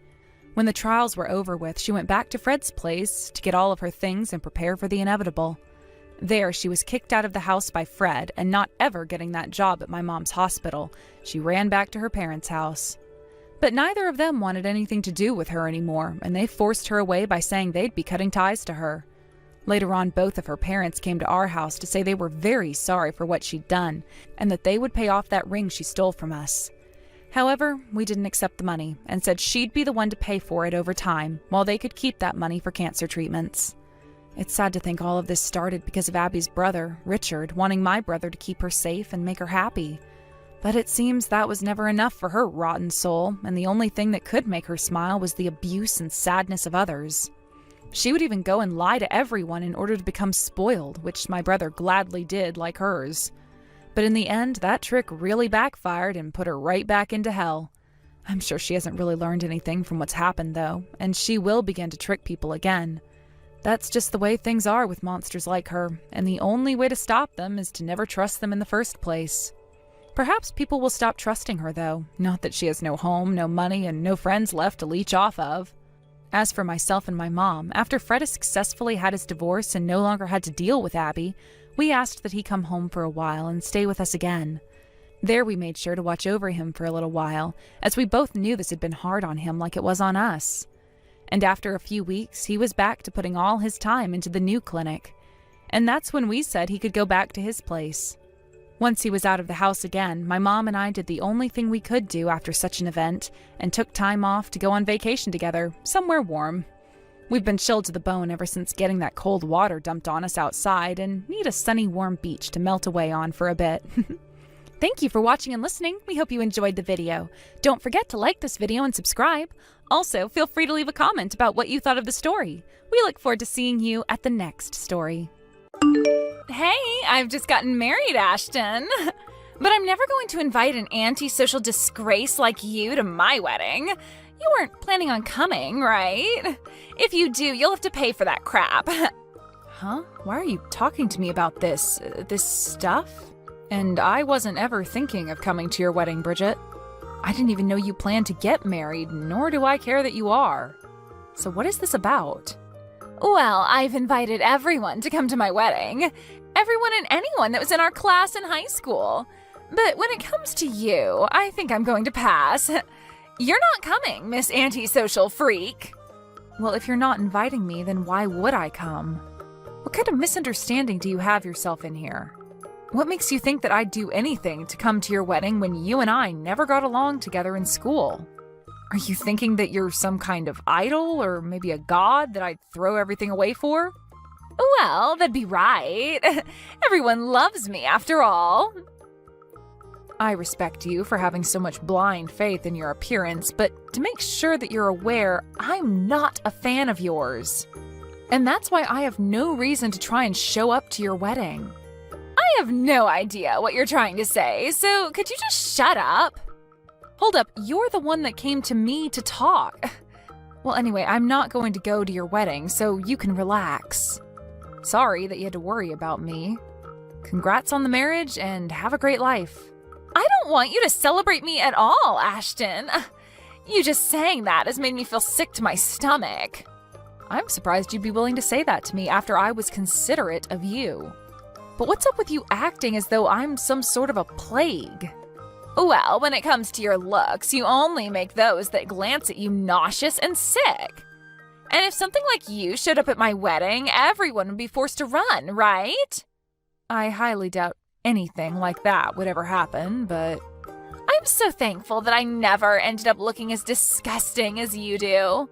When the trials were over with, she went back to Fred's place to get all of her things and prepare for the inevitable. There, she was kicked out of the house by Fred, and not ever getting that job at my mom's hospital, she ran back to her parents' house. But neither of them wanted anything to do with her anymore, and they forced her away by saying they'd be cutting ties to her. Later on, both of her parents came to our house to say they were very sorry for what she'd done, and that they would pay off that ring she stole from us. However, we didn't accept the money, and said she'd be the one to pay for it over time, while they could keep that money for cancer treatments. It's sad to think all of this started because of Abby's brother, Richard, wanting my brother to keep her safe and make her happy. But it seems that was never enough for her rotten soul, and the only thing that could make her smile was the abuse and sadness of others. She would even go and lie to everyone in order to become spoiled, which my brother gladly did like hers. But in the end, that trick really backfired and put her right back into hell. I'm sure she hasn't really learned anything from what's happened, though, and she will begin to trick people again. That's just the way things are with monsters like her, and the only way to stop them is to never trust them in the first place. Perhaps people will stop trusting her, though, not that she has no home, no money, and no friends left to leech off of. As for myself and my mom, after Fred has successfully had his divorce and no longer had to deal with Abby, we asked that he come home for a while and stay with us again. There we made sure to watch over him for a little while, as we both knew this had been hard on him like it was on us. And after a few weeks, he was back to putting all his time into the new clinic. And that's when we said he could go back to his place. Once he was out of the house again, my mom and I did the only thing we could do after such an event, and took time off to go on vacation together, somewhere warm. We've been chilled to the bone ever since getting that cold water dumped on us outside, and need a sunny, warm beach to melt away on for a bit. Thank you for watching and listening. We hope you enjoyed the video. Don't forget to like this video and subscribe. Also, feel free to leave a comment about what you thought of the story. We look forward to seeing you at the next story. Hey, I've just gotten married, Ashton. But I'm never going to invite an antisocial disgrace like you to my wedding. You weren't planning on coming, right? If you do, you'll have to pay for that crap. Huh? Why are you talking to me about this stuff? And I wasn't ever thinking of coming to your wedding, Bridget. I didn't even know you planned to get married, nor do I care that you are. So what is this about? Well, I've invited everyone to come to my wedding. Everyone and anyone that was in our class in high school. But when it comes to you, I think I'm going to pass. You're not coming, Miss Antisocial Freak. Well, if you're not inviting me, then why would I come? What kind of misunderstanding do you have yourself in here? What makes you think that I'd do anything to come to your wedding when you and I never got along together in school? Are you thinking that you're some kind of idol or maybe a god that I'd throw everything away for? Well, that'd be right. Everyone loves me after all. I respect you for having so much blind faith in your appearance, but to make sure that you're aware, I'm not a fan of yours. And that's why I have no reason to try and show up to your wedding. I have no idea what you're trying to say, so could you just shut up? Hold up, you're the one that came to me to talk. Well, anyway, I'm not going to go to your wedding, so you can relax. Sorry that you had to worry about me. Congrats on the marriage and have a great life. I don't want you to celebrate me at all, Ashton. You just saying that has made me feel sick to my stomach. I'm surprised you'd be willing to say that to me after I was considerate of you. But what's up with you acting as though I'm some sort of a plague? Well, when it comes to your looks, you only make those that glance at you nauseous and sick. And if something like you showed up at my wedding, everyone would be forced to run, right? I highly doubt anything like that would ever happen, but I'm so thankful that I never ended up looking as disgusting as you do.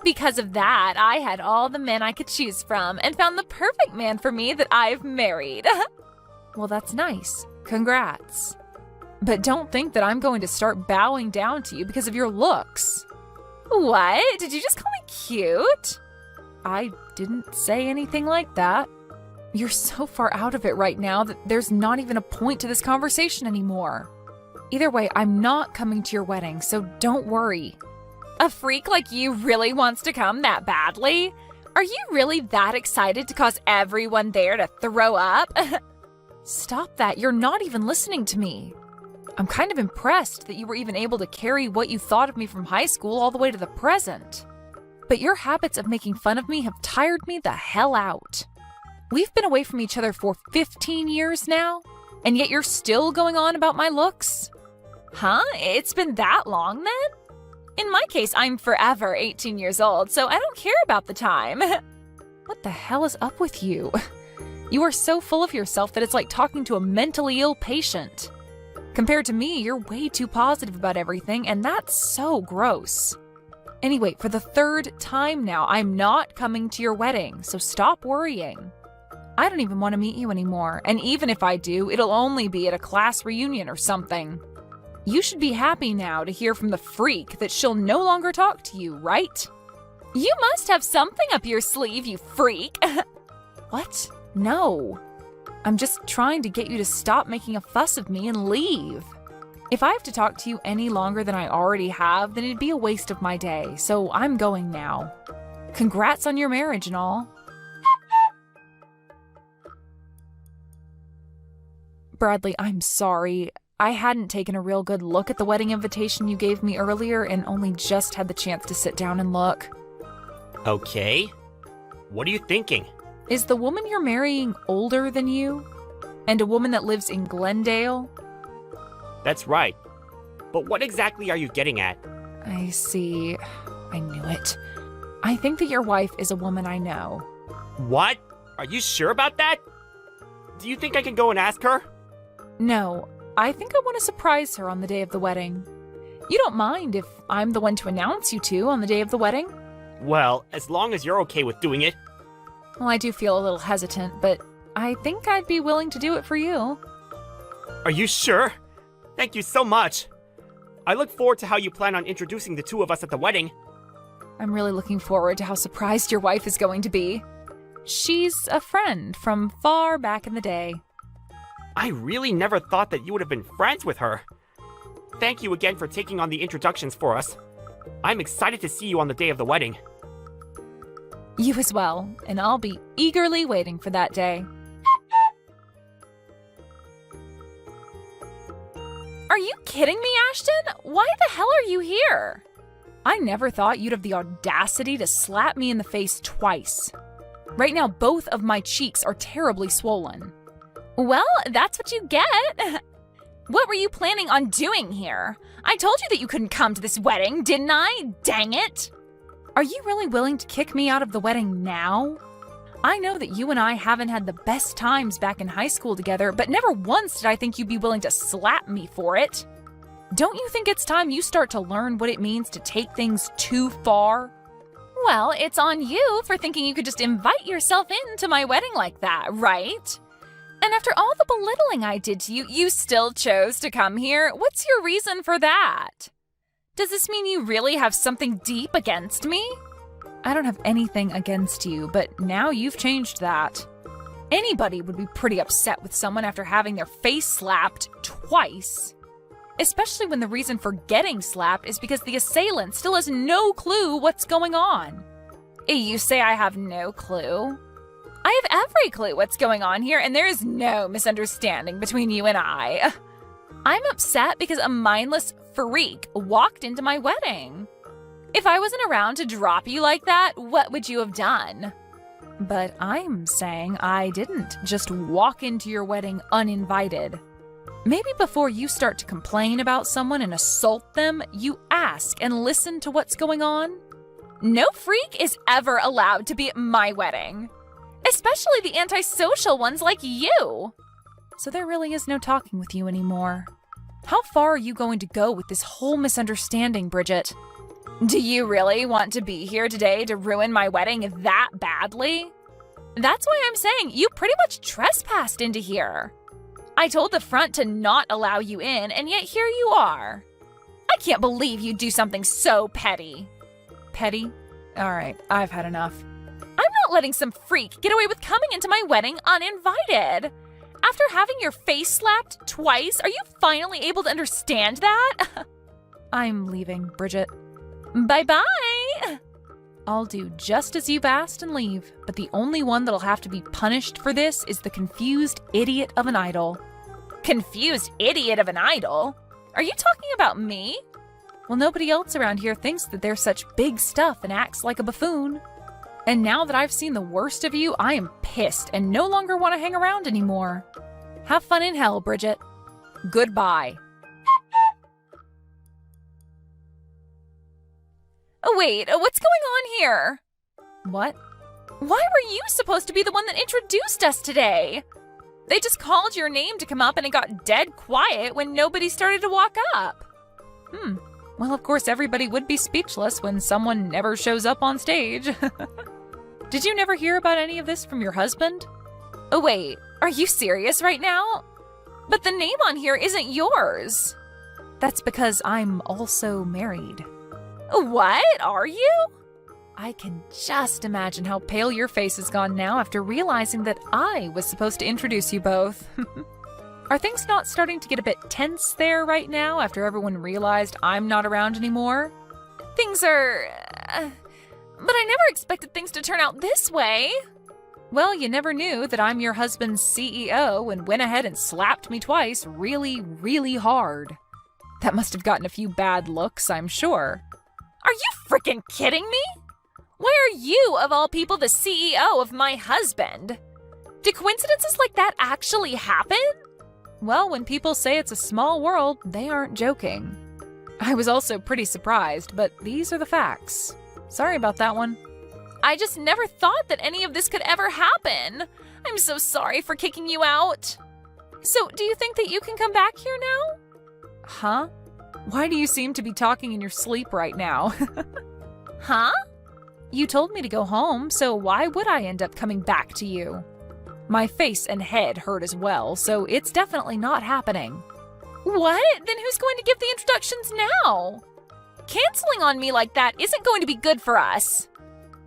Because of that, I had all the men I could choose from and found the perfect man for me that I've married. Well, that's nice. Congrats. But don't think that I'm going to start bowing down to you because of your looks. What? Did you just call me cute? I didn't say anything like that. You're so far out of it right now that there's not even a point to this conversation anymore. Either way, I'm not coming to your wedding, so don't worry. A freak like you really wants to come that badly? Are you really that excited to cause everyone there to throw up? Stop that, you're not even listening to me. I'm kind of impressed that you were even able to carry what you thought of me from high school all the way to the present. But your habits of making fun of me have tired me the hell out. We've been away from each other for 15 years now, and yet you're still going on about my looks? Huh? It's been that long then? In my case, I'm forever 18 years old, so I don't care about the time. What the hell is up with you? You are so full of yourself that it's like talking to a mentally ill patient. Compared to me, you're way too positive about everything, and that's so gross. Anyway, for the third time now, I'm not coming to your wedding, so stop worrying. I don't even want to meet you anymore, and even if I do, it'll only be at a class reunion or something. You should be happy now to hear from the freak that she'll no longer talk to you, right? You must have something up your sleeve, you freak. What? No. I'm just trying to get you to stop making a fuss of me and leave. If I have to talk to you any longer than I already have, then it'd be a waste of my day, so I'm going now. Congrats on your marriage and all. Bradley, I'm sorry. I hadn't taken a real good look at the wedding invitation you gave me earlier and only just had the chance to sit down and look. Okay. What are you thinking? Is the woman you're marrying older than you? And a woman that lives in Glendale? That's right. But what exactly are you getting at? I see. I knew it. I think that your wife is a woman I know. What? Are you sure about that? Do you think I can go and ask her? No, I think I want to surprise her on the day of the wedding. You don't mind if I'm the one to announce you two on the day of the wedding? Well, as long as you're okay with doing it. Well, I do feel a little hesitant, but I think I'd be willing to do it for you. Are you sure? Thank you so much. I look forward to how you plan on introducing the two of us at the wedding. I'm really looking forward to how surprised your wife is going to be. She's a friend from far back in the day. I really never thought that you would have been friends with her. Thank you again for taking on the introductions for us. I'm excited to see you on the day of the wedding. You as well, and I'll be eagerly waiting for that day. Are you kidding me, Ashton? Why the hell are you here? I never thought you'd have the audacity to slap me in the face twice. Right now, both of my cheeks are terribly swollen. Well, that's what you get. What were you planning on doing here? I told you that you couldn't come to this wedding, didn't I? Dang it. Are you really willing to kick me out of the wedding now? I know that you and I haven't had the best times back in high school together, but never once did I think you'd be willing to slap me for it. Don't you think it's time you start to learn what it means to take things too far? Well, it's on you for thinking you could just invite yourself into my wedding like that, right? And after all the belittling I did to you, you still chose to come here? What's your reason for that? Does this mean you really have something deep against me? I don't have anything against you, but now you've changed that. Anybody would be pretty upset with someone after having their face slapped twice. Especially when the reason for getting slapped is because the assailant still has no clue what's going on. You say I have no clue? I have every clue what's going on here, and there is no misunderstanding between you and I. I'm upset because a mindless freak walked into my wedding. If I wasn't around to drop you like that, what would you have done? But I'm saying I didn't just walk into your wedding uninvited. Maybe before you start to complain about someone and assault them, you ask and listen to what's going on. No freak is ever allowed to be at my wedding. Especially the antisocial ones like you. So there really is no talking with you anymore. How far are you going to go with this whole misunderstanding, Bridget? Do you really want to be here today to ruin my wedding that badly? That's why I'm saying you pretty much trespassed into here. I told the front to not allow you in, and yet here you are. I can't believe you'd do something so petty. Petty? All right, I've had enough. I'm not letting some freak get away with coming into my wedding uninvited. After having your face slapped twice, are you finally able to understand that? I'm leaving, Bridget. Bye-bye! I'll do just as you've asked and leave, but the only one that'll have to be punished for this is the confused idiot of an idol. Confused idiot of an idol? Are you talking about me? Well, nobody else around here thinks that they're such big stuff and acts like a buffoon. And now that I've seen the worst of you, I am pissed and no longer want to hang around anymore. Have fun in hell, Bridget. Goodbye. Oh, wait, what's going on here? What? Why were you supposed to be the one that introduced us today? They just called your name to come up and it got dead quiet when nobody started to walk up. Well, of course, everybody would be speechless when someone never shows up on stage. Did you never hear about any of this from your husband? Oh, wait, are you serious right now? But the name on here isn't yours. That's because I'm also married. What? Are you? I can just imagine how pale your face has gone now after realizing that I was supposed to introduce you both. Are things not starting to get a bit tense there right now after everyone realized I'm not around anymore? Things are... But I never expected things to turn out this way. Well, you never knew that I'm your husband's CEO and went ahead and slapped me twice really, really hard. That must have gotten a few bad looks, I'm sure. Are you freaking kidding me? Why are you, of all people, the CEO of my husband? Do coincidences like that actually happen? Well, when people say it's a small world, they aren't joking. I was also pretty surprised, but these are the facts. Sorry about that one. I just never thought that any of this could ever happen. I'm so sorry for kicking you out. So, do you think that you can come back here now? Huh? Why do you seem to be talking in your sleep right now? Huh? You told me to go home, so why would I end up coming back to you? My face and head hurt as well, so it's definitely not happening. What? Then who's going to give the introductions now? Canceling on me like that isn't going to be good for us.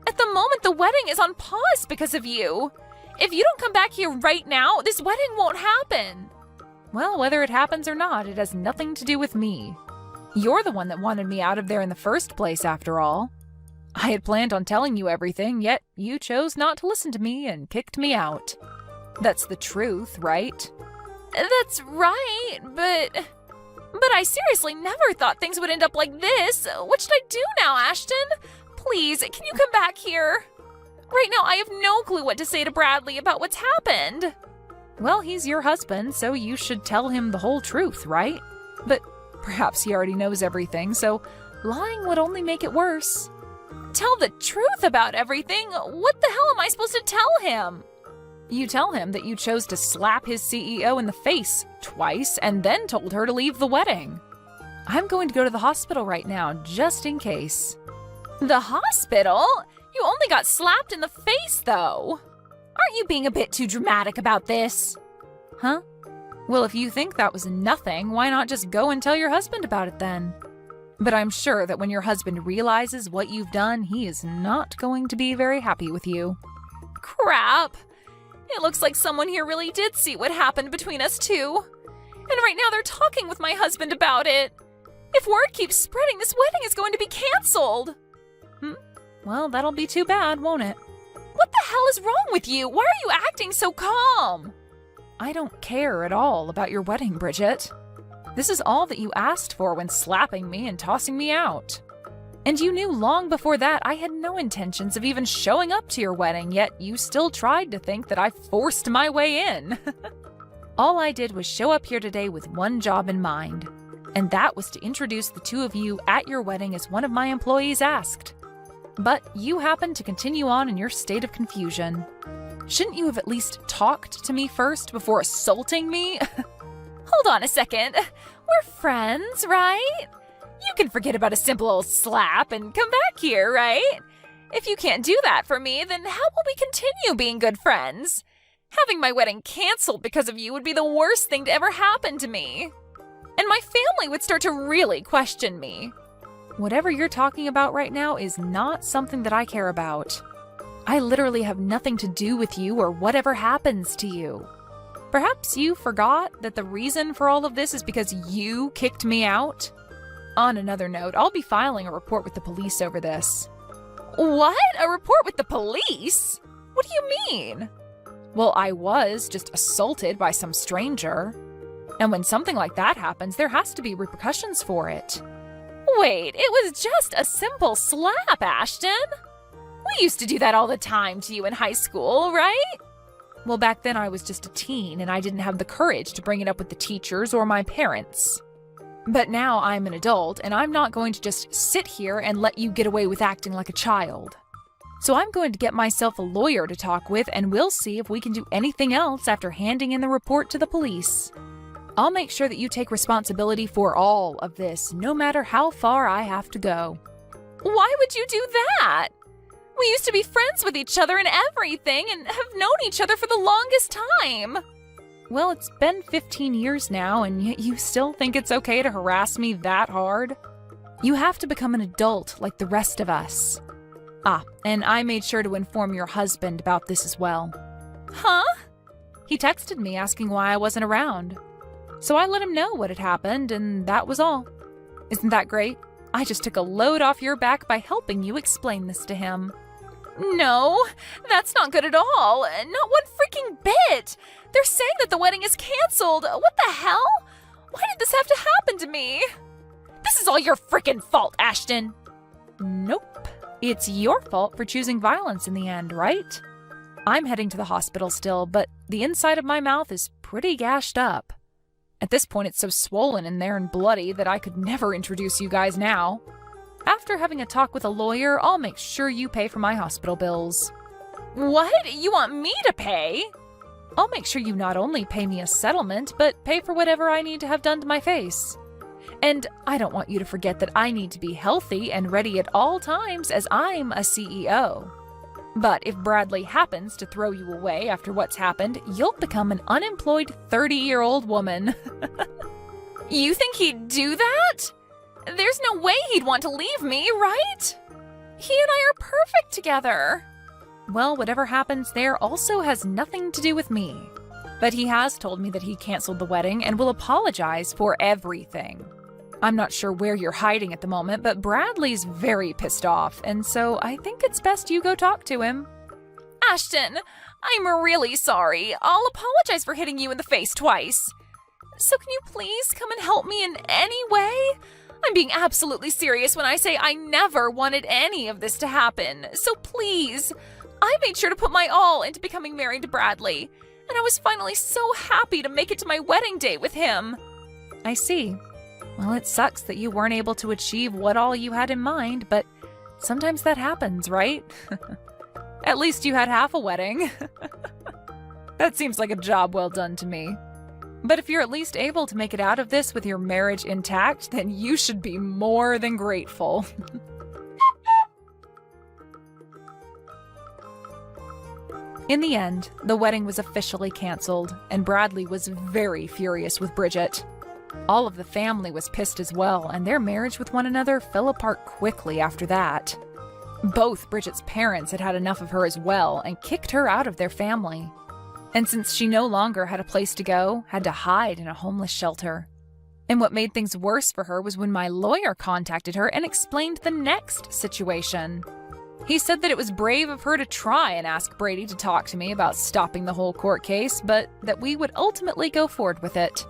At the moment, the wedding is on pause because of you. If you don't come back here right now, this wedding won't happen. Well, whether it happens or not, it has nothing to do with me. You're the one that wanted me out of there in the first place, after all. I had planned on telling you everything, yet you chose not to listen to me and kicked me out. That's the truth, right? That's right, but I seriously never thought things would end up like this. What should I do now, Ashton? Please, can you come back here? Right now, I have no clue what to say to Bradley about what's happened. Well, he's your husband, so you should tell him the whole truth, right? But perhaps he already knows everything, so lying would only make it worse. Tell the truth about everything? What the hell am I supposed to tell him? You tell him that you chose to slap his CEO in the face twice and then told her to leave the wedding. I'm going to go to the hospital right now, just in case. The hospital? You only got slapped in the face, though. Aren't you being a bit too dramatic about this? Huh? Well, if you think that was nothing, why not just go and tell your husband about it then? But I'm sure that when your husband realizes what you've done, he is not going to be very happy with you. Crap! It looks like someone here really did see what happened between us two. And right now they're talking with my husband about it. If word keeps spreading, this wedding is going to be canceled. Well, that'll be too bad, won't it? What the hell is wrong with you? Why are you acting so calm? I don't care at all about your wedding, Bridget. This is all that you asked for when slapping me and tossing me out. And you knew long before that I had no intentions of even showing up to your wedding, yet you still tried to think that I forced my way in. All I did was show up here today with one job in mind, and that was to introduce the two of you at your wedding as one of my employees asked. But you happened to continue on in your state of confusion. Shouldn't you have at least talked to me first before assaulting me? Hold on a second. We're friends, right? You can forget about a simple old slap and come back here, right? If you can't do that for me, then how will we continue being good friends? Having my wedding canceled because of you would be the worst thing to ever happen to me. And my family would start to really question me. Whatever you're talking about right now is not something that I care about. I literally have nothing to do with you or whatever happens to you. Perhaps you forgot that the reason for all of this is because you kicked me out? On another note, I'll be filing a report with the police over this. What? A report with the police? What do you mean? Well, I was just assaulted by some stranger. And when something like that happens, there has to be repercussions for it. Wait, it was just a simple slap, Ashton. We used to do that all the time to you in high school, right? Well, back then I was just a teen and I didn't have the courage to bring it up with the teachers or my parents. But now I'm an adult and I'm not going to just sit here and let you get away with acting like a child. So I'm going to get myself a lawyer to talk with and we'll see if we can do anything else after handing in the report to the police. I'll make sure that you take responsibility for all of this, no matter how far I have to go. Why would you do that? We used to be friends with each other and everything and have known each other for the longest time. Well, it's been 15 years now, and yet you still think it's okay to harass me that hard? You have to become an adult like the rest of us. Ah, and I made sure to inform your husband about this as well. Huh? He texted me asking why I wasn't around. So I let him know what had happened, and that was all. Isn't that great? I just took a load off your back by helping you explain this to him. No, that's not good at all. Not one freaking bit. They're saying that the wedding is canceled. What the hell? Why did this have to happen to me? This is all your freaking fault, Ashton. Nope. It's your fault for choosing violence in the end, right? I'm heading to the hospital still, but the inside of my mouth is pretty gashed up. At this point, it's so swollen in there and bloody that I could never introduce you guys now. After having a talk with a lawyer, I'll make sure you pay for my hospital bills. What? You want me to pay? I'll make sure you not only pay me a settlement, but pay for whatever I need to have done to my face. And I don't want you to forget that I need to be healthy and ready at all times as I'm a CEO. But if Bradley happens to throw you away after what's happened, you'll become an unemployed 30-year-old woman. You think he'd do that? There's no way he'd want to leave me, right? He and I are perfect together. Well, whatever happens there also has nothing to do with me. But he has told me that he canceled the wedding and will apologize for everything. I'm not sure where you're hiding at the moment, but Bradley's very pissed off, and so I think it's best you go talk to him. Ashton, I'm really sorry. I'll apologize for hitting you in the face twice. So can you please come and help me in any way? I'm being absolutely serious when I say I never wanted any of this to happen. So please, I made sure to put my all into becoming married to Bradley, and I was finally so happy to make it to my wedding day with him. I see. Well, it sucks that you weren't able to achieve what all you had in mind, but sometimes that happens, right? At least you had half a wedding. That seems like a job well done to me. But if you're at least able to make it out of this with your marriage intact, then you should be more than grateful. In the end, the wedding was officially canceled, and Bradley was very furious with Bridget. All of the family was pissed as well, and their marriage with one another fell apart quickly after that. Both Bridget's parents had had enough of her as well and kicked her out of their family. And since she no longer had a place to go, had to hide in a homeless shelter. And what made things worse for her was when my lawyer contacted her and explained the next situation. He said that it was brave of her to try and ask Brady to talk to me about stopping the whole court case, but that we would ultimately go forward with it.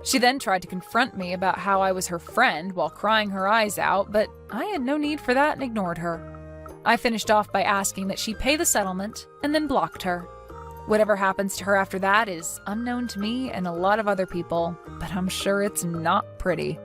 She then tried to confront me about how I was her friend while crying her eyes out, but I had no need for that and ignored her. I finished off by asking that she pay the settlement and then blocked her. Whatever happens to her after that is unknown to me and a lot of other people, but I'm sure it's not pretty.